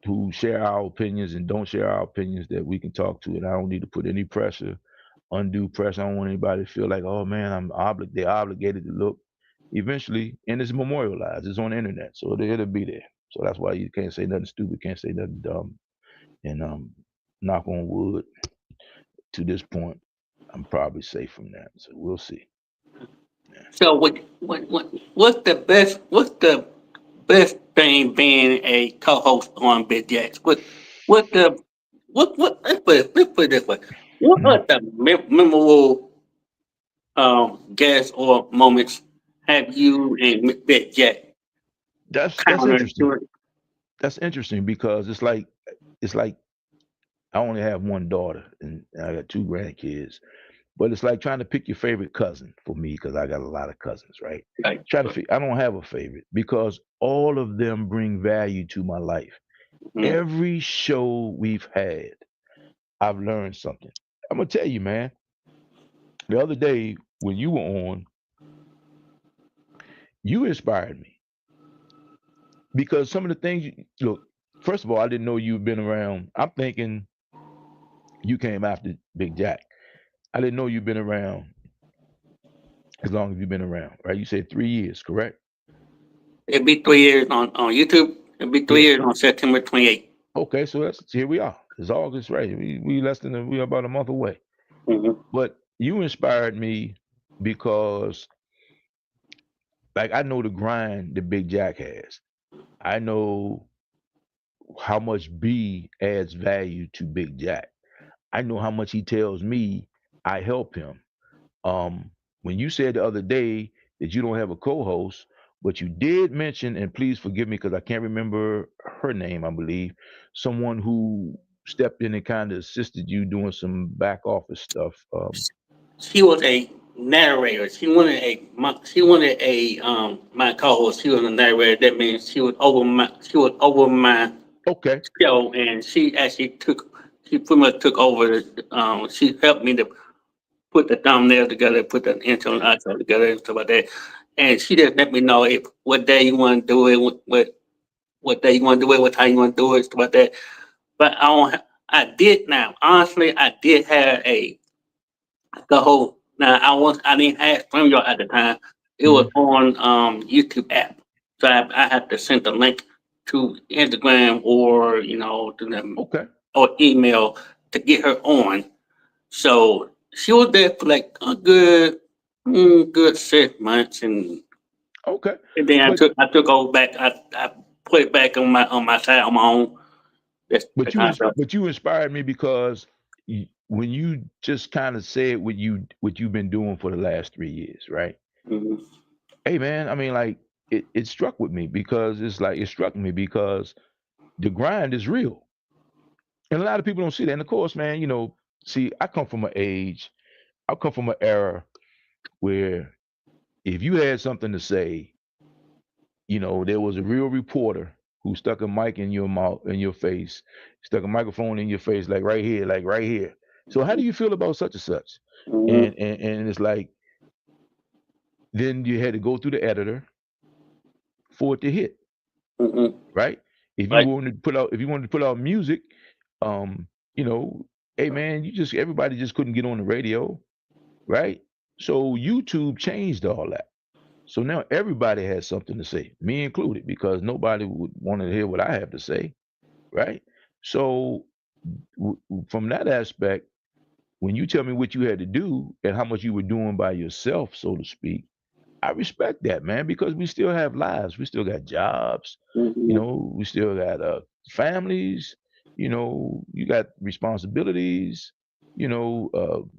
who share our opinions and don't share our opinions that we can talk to, and I don't need to put any pressure, undue pressure. I don't want anybody to feel like, oh man, they're obligated to look. Eventually, and it's memorialized. It's on the internet, so it'll be there. So that's why you can't say nothing stupid, can't say nothing dumb. And knock on wood, to this point, I'm probably safe from that. So we'll see. Yeah. So what's the best thing being a co-host on Big Jacks? What the what let's put it this way. What Mhm. are the memorable guests or moments have you and Big Jack That's countered interesting. during? That's interesting because it's like I only have one daughter and I got two grandkids. But it's like trying to pick your favorite cousin for me, because I got a lot of cousins, right? Like, I don't have a favorite because all of them bring value to my life. mm, Every show we've had, I've learned something. I'm gonna tell you, man. The other day when you were on, you inspired me because some of the things. Look, first of all, I didn't know you've been around. I'm thinking you came after Big Jack. I didn't know you've been around as long as you've been around, right? You said 3 years, correct? it'll be 3 years on YouTube. It'll be three Yeah. years on September 28th. Okay, so that's here we are. It's August, right? We about a month away. Mm-hmm. But you inspired me because, like, I know the grind that Big Jack has. I know how much B adds value to Big Jack. I know how much he tells me I help him. When you said the other day that you don't have a co-host, but you did mention, and please forgive me because I can't remember her name, I believe, someone who stepped in and kind of assisted you doing some back office stuff. She was a narrator. She wanted a my co-host. She was a narrator. That means she was over my Okay. show, and she pretty much took over. She helped me to put the thumbnail together, put the intro and outro together, and stuff like that. And she just let me know if what day you want to do it, what day you want to do it, what time you want to do it, stuff like that. But I did now. Honestly, I did have the whole. Now I didn't have StreamYard at the time. It was Mhm. on YouTube app, so I had to send the link to Instagram or to them Okay. or email to get her on. So she was there for like a good 6 months, Okay. and then But I took over back. I put it back on my side on my own. That's the kind of stuff. but you inspired me because when you just kind of said what you've been doing for the last 3 years, right? Hmm. Hey man, I mean, like it struck with me because it's like it struck me because the grind is real, and a lot of people don't see that. And of course, man, see, I come from an era where if you had something to say, there was a real reporter who stuck a mic in your mouth, in your face, stuck a microphone in your face, like right here, like right here. So how do you feel about such and such? Hmm. And it's like then you had to go through the editor for it to hit, Hmm. right? Right. If you wanted to put out music, um, you know, hey man, everybody just couldn't get on the radio, right? So YouTube changed all that. So now everybody has something to say, me included, because nobody would want to hear what I have to say, right? So from that aspect, when you tell me what you had to do and how much you were doing by yourself, so to speak, I respect that, man, because we still have lives. We still got jobs. Hmm. We still got families. You got responsibilities. Little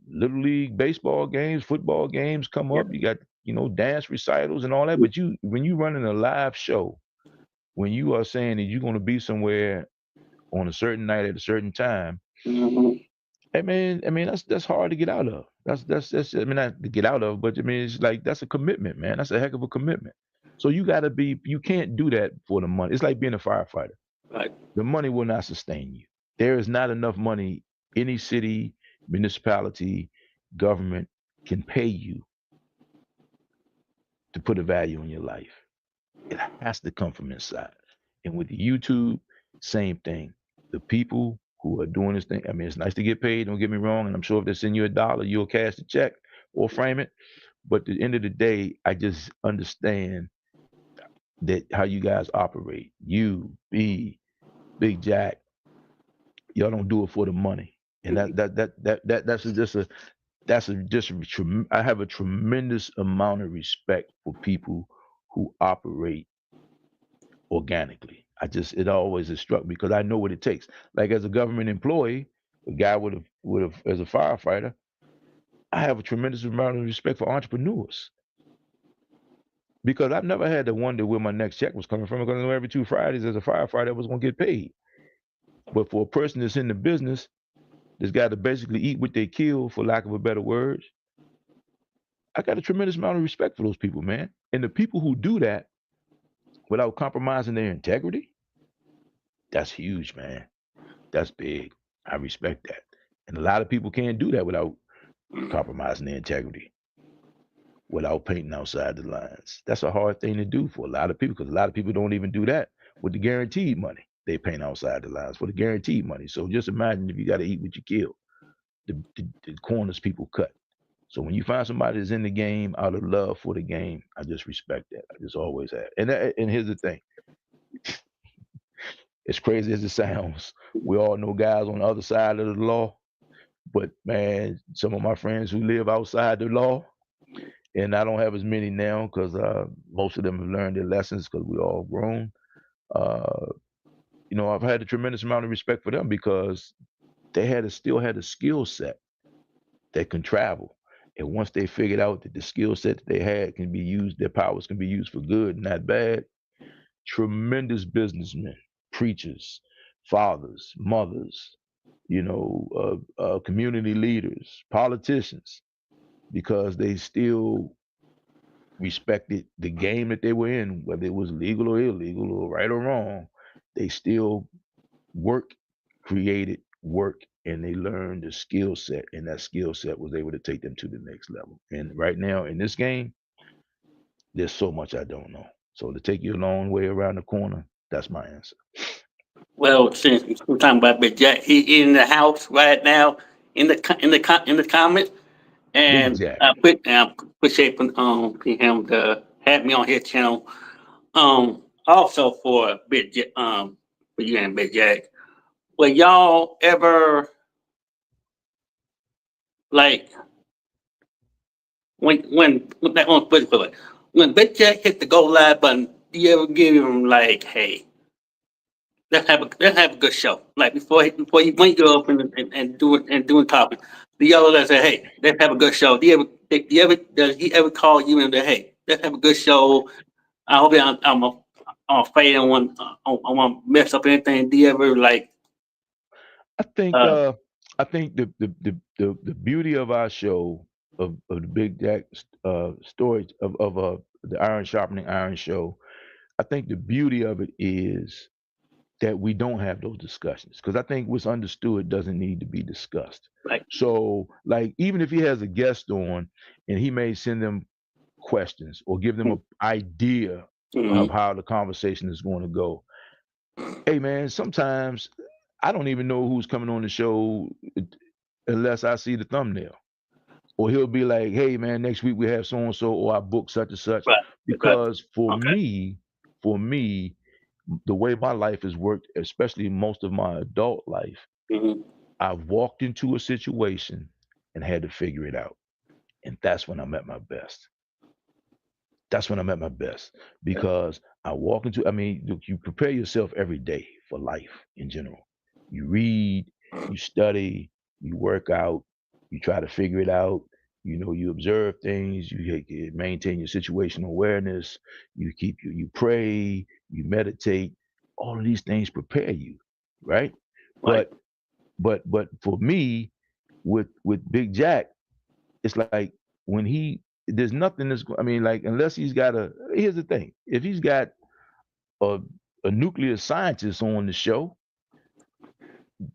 league baseball games, football games come Yeah. up. You got dance recitals and all that. But when you running a live show, when you are saying that you're going to be somewhere on a certain night at a certain time, Hmm. I mean that's hard to get out of. That's I mean not to get out of, but I mean it's like that's a commitment, man. That's a heck of a commitment. So you can't do that for the money. It's like being a firefighter. Right. The money will not sustain you. There is not enough money any city, municipality, government can pay you to put a value in your life. It has to come from inside. And with the YouTube, same thing. The people who are doing this thing, I mean, it's nice to get paid, don't get me wrong. And I'm sure if they send you $1, you'll cash the check or frame it. But at the end of the day, I just understand that how you guys operate. You, B, Big Jack, y'all don't do it for the money. And I have a tremendous amount of respect for people who operate organically. It always has struck me because I know what it takes. Like as a government employee, a guy as a firefighter, I have a tremendous amount of respect for entrepreneurs because I've never had to wonder where my next check was coming from because I know every 2 Fridays as a firefighter I was going to get paid. But for a person that's in the business, that's got to basically eat what they kill, for lack of a better word, I got a tremendous amount of respect for those people, man. And the people who do that without compromising their integrity, that's huge, man. That's big. I respect that. And a lot of people can't do that without compromising their integrity, without painting outside the lines. That's a hard thing to do for a lot of people because a lot of people don't even do that with the guaranteed money. They paint outside the lines for the guaranteed money. So just imagine if you got to eat what you kill, the corners people cut. So when you find somebody that's in the game out of love for the game, I just respect that. I just always have. And here's the thing: as crazy as it sounds, we all know guys on the other side of the law. But man, some of my friends who live outside the law, and I don't have as many now because most of them have learned their lessons because we're all grown. Uh, I've had a tremendous amount of respect for them because still had a skill set that can travel. And once they figured out that the skill set that they had can be used, their powers can be used for good, not bad, tremendous businessmen, preachers, fathers, mothers. community leaders, politicians, because they still respected the game that they were in, whether it was legal or illegal or right or wrong. They still work, created work, and they learned the skill set, and that skill set was able to take them to the next level. And right now in this game, there's so much I don't know. So to take you a long way around the corner, that's my answer. Well, since we're talking about Big Jack, he in the house right now in the comments, Big and Jack. I appreciate him to have me on his channel. Also for for you and Big Jack, will y'all ever like when that on put it, when Big Jack hit the go live button? Do you ever give him like, hey, let's have a good show. Like before you when you go up and doing topics, the yellow that say, hey, let's have a good show. Does he ever call you and say, hey, let's have a good show? I hope I'm afraid I want to mess up anything. Do you ever like I think uh uh I think the beauty of our show of the Big Jack story of the Iron Sharpening Iron show, I think the beauty of it is that we don't have those discussions, because I think what's understood doesn't need to be discussed. like So, like, even if he has a guest on and he may send them questions or give them an idea of mm-hmm, how the conversation is going to go, hey, man, sometimes I don't even know who's coming on the show unless I see the thumbnail. Or he'll be like, hey, man, next week we have so and so, or I book such and such. right, right, Because okay, for me, the way my life has worked, especially most of my adult life, mm-hmm, I've walked into a situation and had to figure it out. And that's when I'm at my best. That's when I'm at my best, yeah, because I walk into, I mean, look, you prepare yourself every day for life in general. You read, you study, you work out, you try to figure it out. You observe things, you maintain your situational awareness, you pray, you meditate. All of these things prepare you, right? right, But but for me, with Big Jack, it's like when there's nothing I mean, like, unless he's got here's the thing. If he's got a, a nuclear scientist on the show,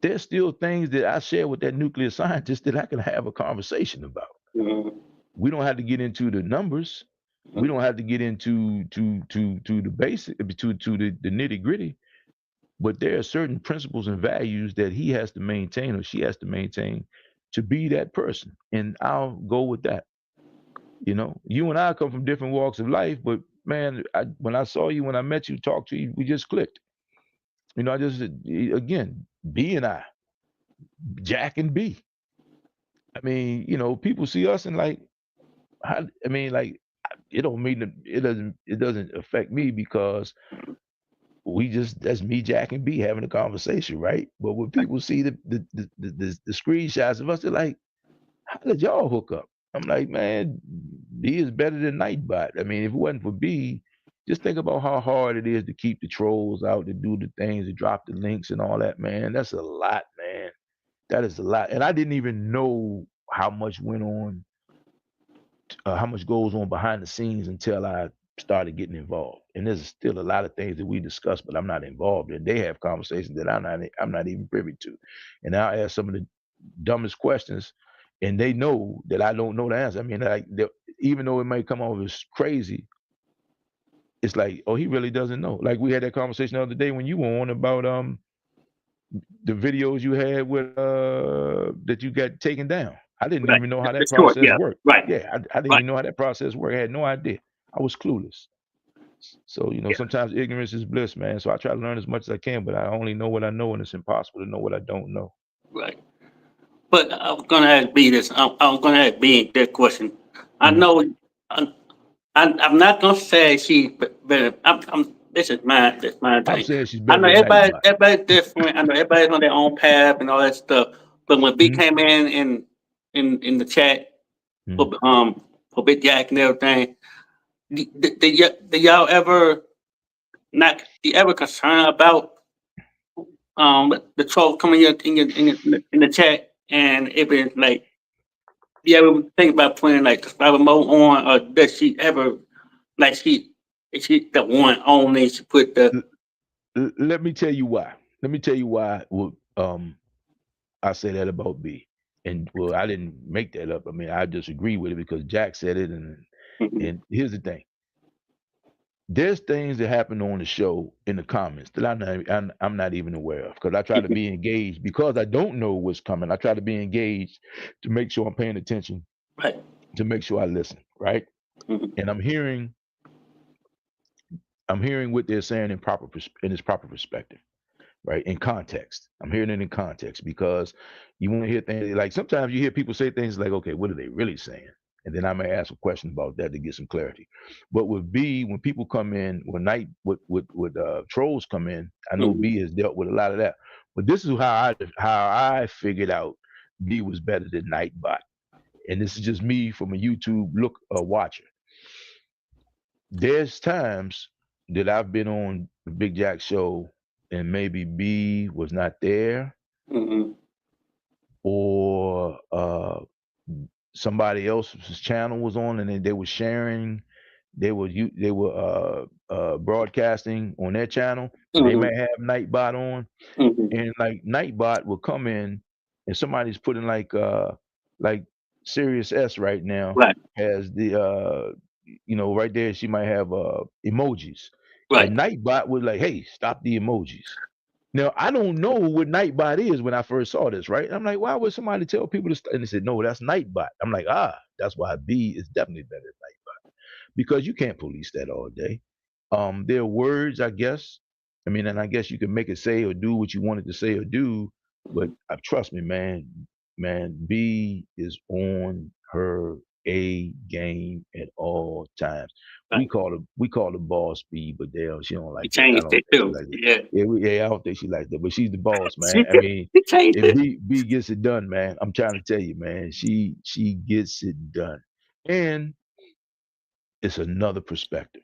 there's still things that I share with that nuclear scientist that I can have a conversation about. mm-hmm, We don't have to get into the numbers. We don't have to get into to the basic to the nitty gritty. But there are certain principles and values that he has to maintain or she has to maintain to be that person, and I'll go with that. You and I come from different walks of life, but man, when I saw you, when I met you, talked to you, we just clicked. I just, again, B and I, Jack and B. I mean, people see us and like, I mean, like, it don't mean it doesn't affect me, because that's me, Jack and B having a conversation, right? But when people see the screenshots of us, they're like, how did y'all hook up? I'm like, man, B is better than Nightbot. I mean, if it wasn't for B, just think about how hard it is to keep the trolls out, to do the things, to drop the links and all that, man. That's a lot, man. That is a lot. And I didn't even know how much went on, how much goes on behind the scenes until I started getting involved. And there's still a lot of things that we discuss, but I'm not involved in. They have conversations that I'm not even privy to. And I'll ask some of the dumbest questions, and they know that I don't know the answer. I mean, like, even though it might come off as crazy, it's like, oh, he really doesn't know. Like, we had that conversation the other day when you were on about the videos you had with that you got taken down. I didn't right. even know how The that short, process yeah, worked. right, Yeah, I didn't right, even know how that process worked. I had no idea. I was clueless. So, yeah, sometimes ignorance is bliss, man. So I try to learn as much as I can, but I only know what I know, and it's impossible to know what I don't know. right. But I was gonna ask B this. I was gonna ask B that question. I Mhm. know. I'm, I'm not gonna say she better. This is my I'm thing. saying she's I better know than Nightbot. everybody's different. I know everybody's on their own path and all that stuff. But when B Mhm. came in the chat Mhm. for Big Jack and everything, did y'all ever not? You ever concerned about the troll coming in the chat, and it been like, you ever think about putting like the survival mode on, or does she ever like is she the one only? She put the Let me tell you why. Let me tell you why. I say that about B. And well, I didn't make that up. I mean, I just agree with it because Jack said it. Mhm, And here's the thing: there's things that happen on the show in the comments that I'm not even aware of because I try to mhm, be engaged because I don't know what's coming. I try to be engaged to make sure I'm paying attention, right. to make sure I listen, right? Mhm, And I'm hearing what they're saying in its proper perspective, right? In context. I'm hearing it in context because you want to hear things like sometimes you hear people say things like, okay, what are they really saying? And then I may ask a question about that to get some clarity. But with B, when people come in, when trolls come in, I know mhm, B has dealt with a lot of that. But this is how I figured out B was better than Nightbot. And this is just me from a YouTube watcher. There's times that I've been on the Big Jack show and maybe B was not there mhm, or somebody else's channel was on and they were sharing they were broadcasting on their channel and they mhm, may have Nightbot on mhm. and like Nightbot will come in and somebody's putting like Sirius S right now Right, has the right there she might have emojis right. and Nightbot was like, hey, stop the emojis. Now I don't know what Nightbot is when I first saw this, right? I'm like, why would somebody tell people to and they said, no, that's Nightbot. I'm like, that's why B is definitely better than Nightbot because you can't police that all day. There are words, I guess. I mean, and I guess you can make it say or do what you wanted to say or do, but Mhm, trust me, man, B is on her A game at all times. right. We call her boss B, but she don't You like that. I changed don't it think she too. like that. Yeah. Yeah, I don't think she like that. But she's the boss, man. She I mean, she changed if it. B gets it done, man, I'm trying to tell you, man, she gets it done. And it's another perspective.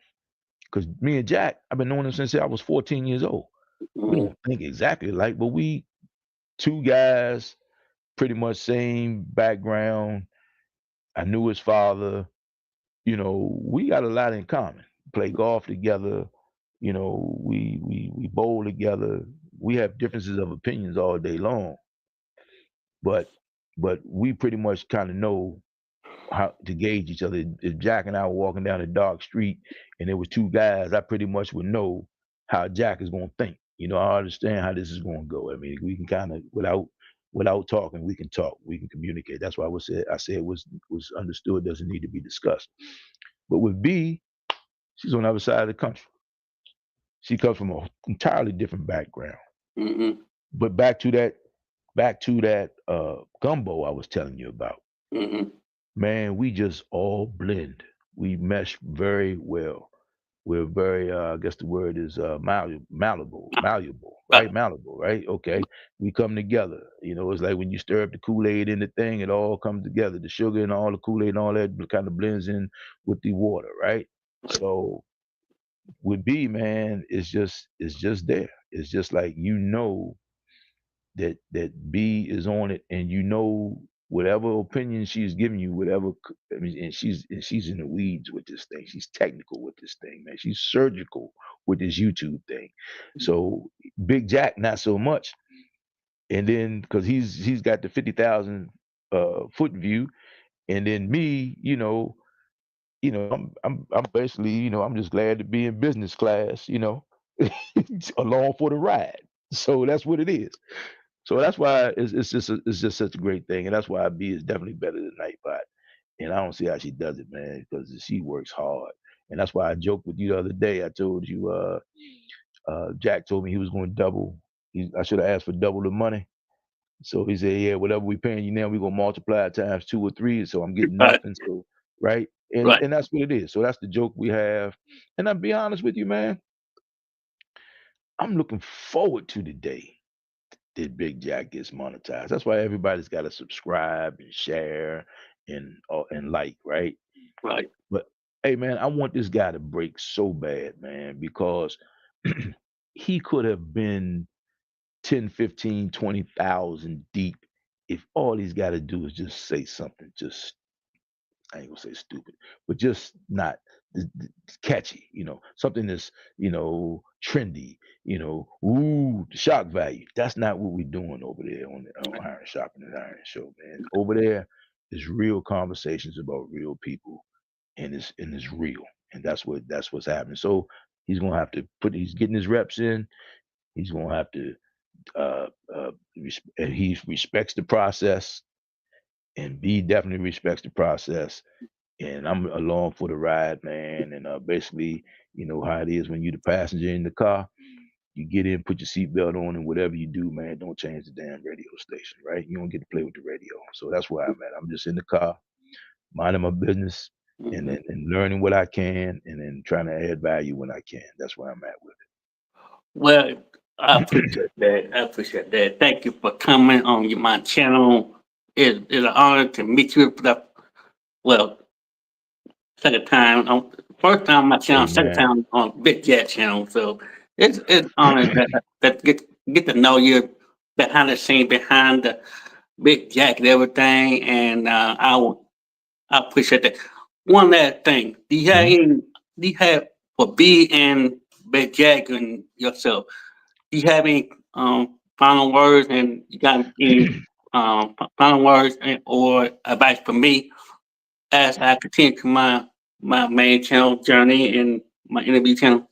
Because me and Jack, I've been knowing him since I was 14 years old. We Mhm, don't think exactly like, but we two guys, pretty much same background. I knew his father. We got a lot in common. Play golf together. We bowl together. We have differences of opinions all day long, but we pretty much kind of know how to gauge each other. If Jack and I were walking down a dark street and there was two guys, I pretty much would know how Jack is going to think. I understand how this is going to go. I mean, we can kind of without talking, we can talk, we can communicate. That's why I said was understood doesn't need to be discussed. But with B, she's on the other side of the country. She comes from an entirely different background. mhm, But back to that gumbo I was telling you about. mhm. Man, we just all blend. We mesh very well. We're very, I guess the word is malleable, Right, right? Malleable, right? Okay. We come together. It's like when you stir up the Kool-Aid in the thing, it all comes together. The sugar and all the Kool-Aid and all that kind of blends in with the water, right? So with B, man, it's just there. It's just like that B is on it, and whatever opinion she's giving you, I mean, and she's in the weeds with this thing. She's technical with this thing, man. She's surgical with this YouTube thing. So Big Jack, not so much. And then because he's got the 50,000 foot view, and then me, I'm basically, I'm just glad to be in business class, along for the ride. So that's what it is. So that's why it's just such a great thing, and that's why B is definitely better than Nightbot. And I don't see how she does it, man, because she works hard. And that's why I joked with you the other day. I told you, Jack told me he was going to double. I should have asked for double the money. So he said, yeah, whatever we paying you now, we're gonna multiply it times 2 or 3. So I'm getting right, nothing. So right, and right. and that's what it is. So that's the joke we have. And I'll be honest with you, man, I'm looking forward to the day that Big Jack gets monetized. That's why everybody's got to subscribe and share and like, right? Right. But hey, man, I want this guy to break so bad, man, because he could have been 10, 15, 20,000 deep. If all he's got to do is just say something, just I ain't gonna say stupid, but just not catchy, something that's, trendy, shock value. That's not what we're doing over there on the Iron Shopping and Iron Show, man. Over there is real conversations about real people, and it's real, and that's what's happening. So he's getting his reps in. He's gonna have to, and he respects the process, and B definitely respects the process, and I'm along for the ride, man. And basically, you know how it is when you're the passenger in the car. You get in, put your seatbelt on, and whatever you do, man, don't change the damn radio station, right? You don't get to play with the radio. So that's where I'm at. I'm just in the car, minding my business, and Mhm. then and learning what I can, and then trying to add value when I can. That's where I'm at with Well, I it. appreciate that. I appreciate that. Thank you for coming on my channel. It's an honor to meet you for the, well, second time. First time on my channel, second Amen. time on Big Cat channel. So it's an honor that get to know you behind the scene, behind the Big Jack and everything. And I appreciate that. One last thing. Mhm. Do you have for B and Big Jack and yourself? Do you have any final words, and you got any final words or advice for me as I continue to my main channel journey and my interview channel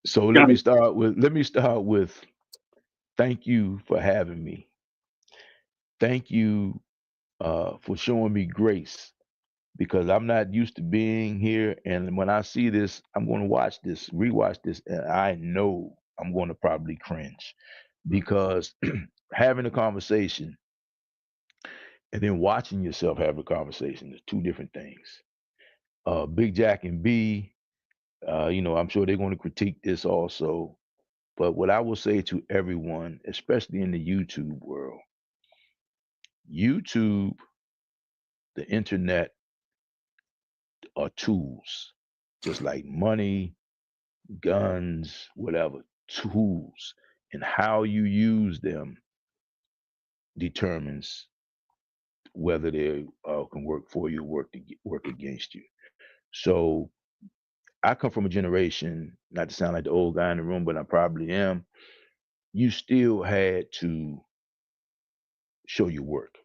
So journey? let me start with thank you for having me. Thank you for showing me grace because I'm not used to being here. And when I see this, I'm going to watch this, rewatch this, and I know I'm going to probably cringe because having a conversation and then watching yourself have a conversation is two different things. Big Jack and B, I'm sure they're going to critique this also. But what I will say to everyone, especially in the YouTube world, YouTube, the internet are tools, just like money, guns, whatever, tools. And how you use them determines whether they can work for you or work against you. So I come from a generation, not to sound like the old guy in the room, but I probably am. You still had to show your work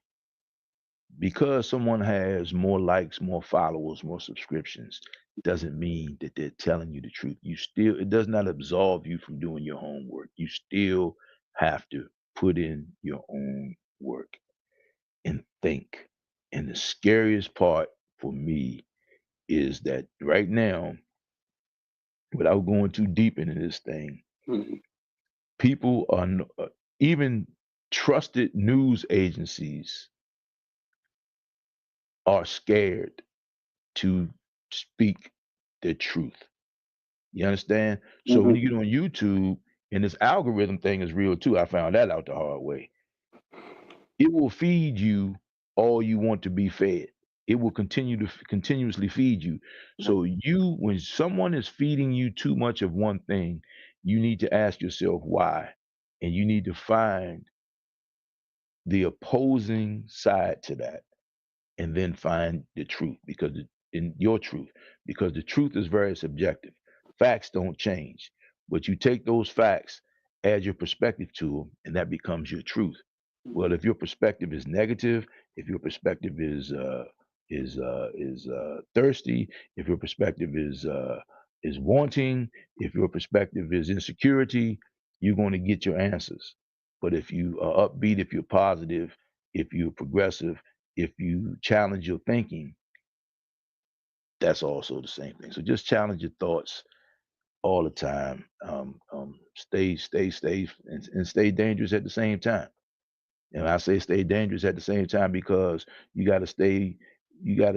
because someone has more likes, more followers, more subscriptions. Doesn't mean that they're telling you the truth. It does not absolve you from doing your homework. You still have to put in your own work and think. And the scariest part for me is that right now, without going too deep into this thing, Mhm. people are even trusted news agencies are scared to speak the truth. You understand? So when Mhm. you get on YouTube, and this algorithm thing is real too, I found that out the hard way. It will feed you all you want to be fed. It will continuously feed you. So when someone is feeding you too much of one thing, you need to ask yourself why, and you need to find the opposing side to that, and then find the truth in your truth, because the truth is very subjective. Facts don't change, but you take those facts, add your perspective to them, and that becomes your truth. Well, if your perspective is negative, if your perspective is thirsty, if your perspective is wanting, if your perspective is insecurity, you're going to get your answers. But if you are upbeat, if you're positive, if you're progressive, if you challenge your thinking, that's also the same thing. So just challenge your thoughts all the time. And stay dangerous at the same time. And I say stay dangerous at the same time because you got to stay, your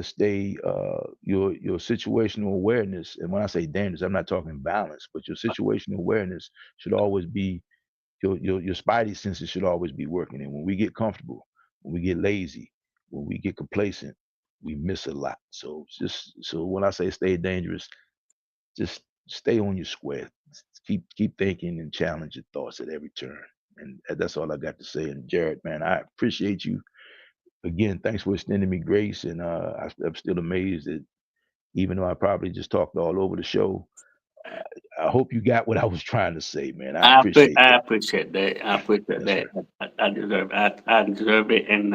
situational awareness. And when I say dangerous, I'm not talking balance, but your situational awareness should always be your spidey senses should always be working. And when we get comfortable, when we get lazy, when we get complacent, we miss a lot. So when I say stay dangerous, just stay on your square. Keep thinking and challenge your thoughts at every turn. And that's all I got to say. And Jarrett, man, I appreciate you again. Thanks for extending me grace. And I'm still amazed that even though I probably just talked all over the show, I hope you got what I was trying to say, man. I appreciate I that. appreciate that. I appreciate Yes, that. sir. I deserve. I deserve it. And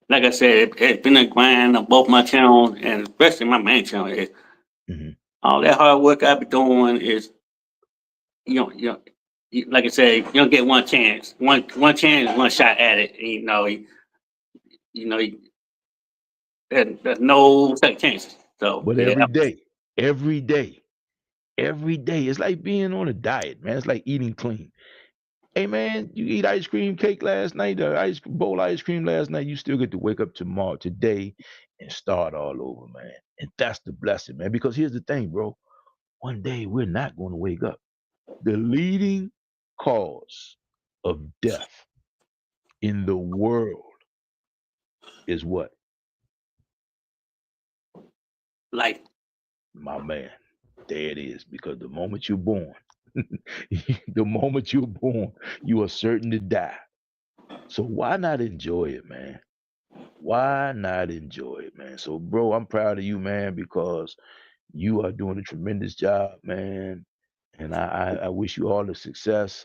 like I said, it's been a grind on both my channels, and especially my main channel. Hmm. All that hard work I've been doing is, like I said, you don't get one chance, one chance, one shot at it. And, you know, there's no second chances. So But yeah, every day, every day, it's like being on a diet, man. It's like eating clean. Hey, man, you eat ice cream cake last night, bowl of ice cream last night. You still get to wake up tomorrow, today, and start all over, man. And that's the blessing, man. Because here's the thing, bro. One day we're not going to wake up. The leading cause of death in the world is what? like My man. There it is. Because the moment you're born, the moment you're born, you are certain to die. So why not enjoy it, man? Why not enjoy it, man? So, bro, I'm proud of you, man, because you are doing a tremendous job, man. And I wish you all the success.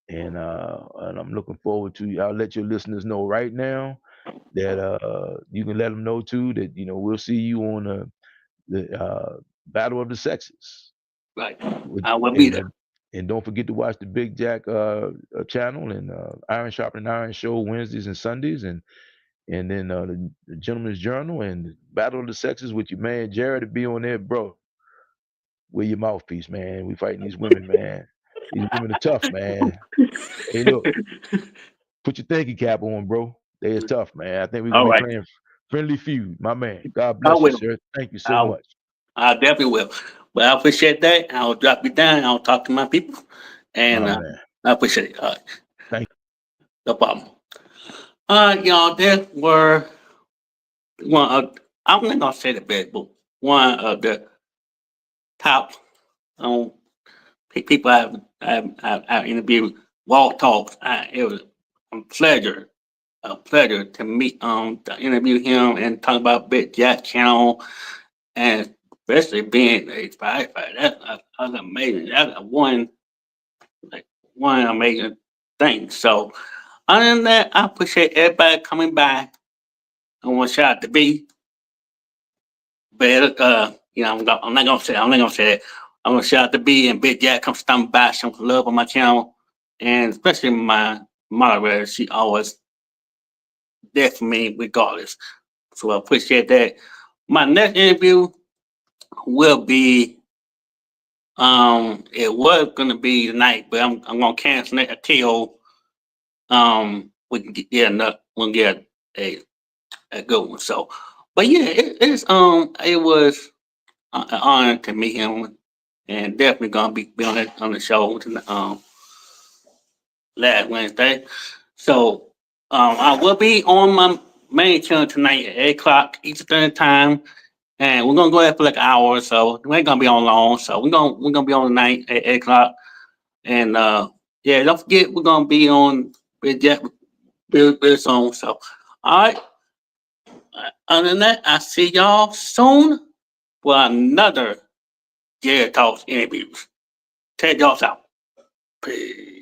And I'm looking forward to you. I'll let your listeners know right now that you can let them know too that we'll see you on the Battle of the Sexes. like With, I will be and there. don't forget to watch the Big Jack channel and Iron Sharpening Iron show Wednesdays and Sundays, and then the Gentleman's Journal and Battle of the Sexes with your man Jarrett to be on there, bro. Wear your mouthpiece, man. We fighting these women, man. These women are tough, man. Hey, look, put your thinking cap on, bro. They is tough, man. I think we're gonna All be right, playing friendly feud, my man. God I bless you, will. sir. Thank you so I much, I definitely will. But I appreciate that. I'll drop you down. I'll talk to my people, and my man. I appreciate it. Thank No problem. Y'all, there were one. I'm not gonna say the best, but one of the top um, people I've interviewed. Walt talks. It was a pleasure to meet to interview him and talk about Big Jack channel and especially being a firefighter. That's amazing. That's like one amazing thing. So other than that, I appreciate everybody coming by. I want to shout out to B. But I'm not gonna say that. I'm gonna shout out to B and Big Jack come stopping by, some love on my channel, and especially my moderator. She always there for me regardless. So I appreciate that. My next interview will be it was gonna be tonight, but I'm gonna cancel it until we can get enough we'll get a good one. So but yeah, it was an honor to meet him and definitely gonna be on the show last Wednesday. So I will be on my main channel tonight at 8 o'clock Eastern Standard Time. And we're gonna go there for like an hour or so. We ain't gonna be on long, so we're gonna be on tonight at 8 o'clock. And yeah, don't forget we're gonna be on with Jack real soon. So all right. Other than that, I see y'all soon for another Jarrett Talks interviews. Take y'all out. Peace.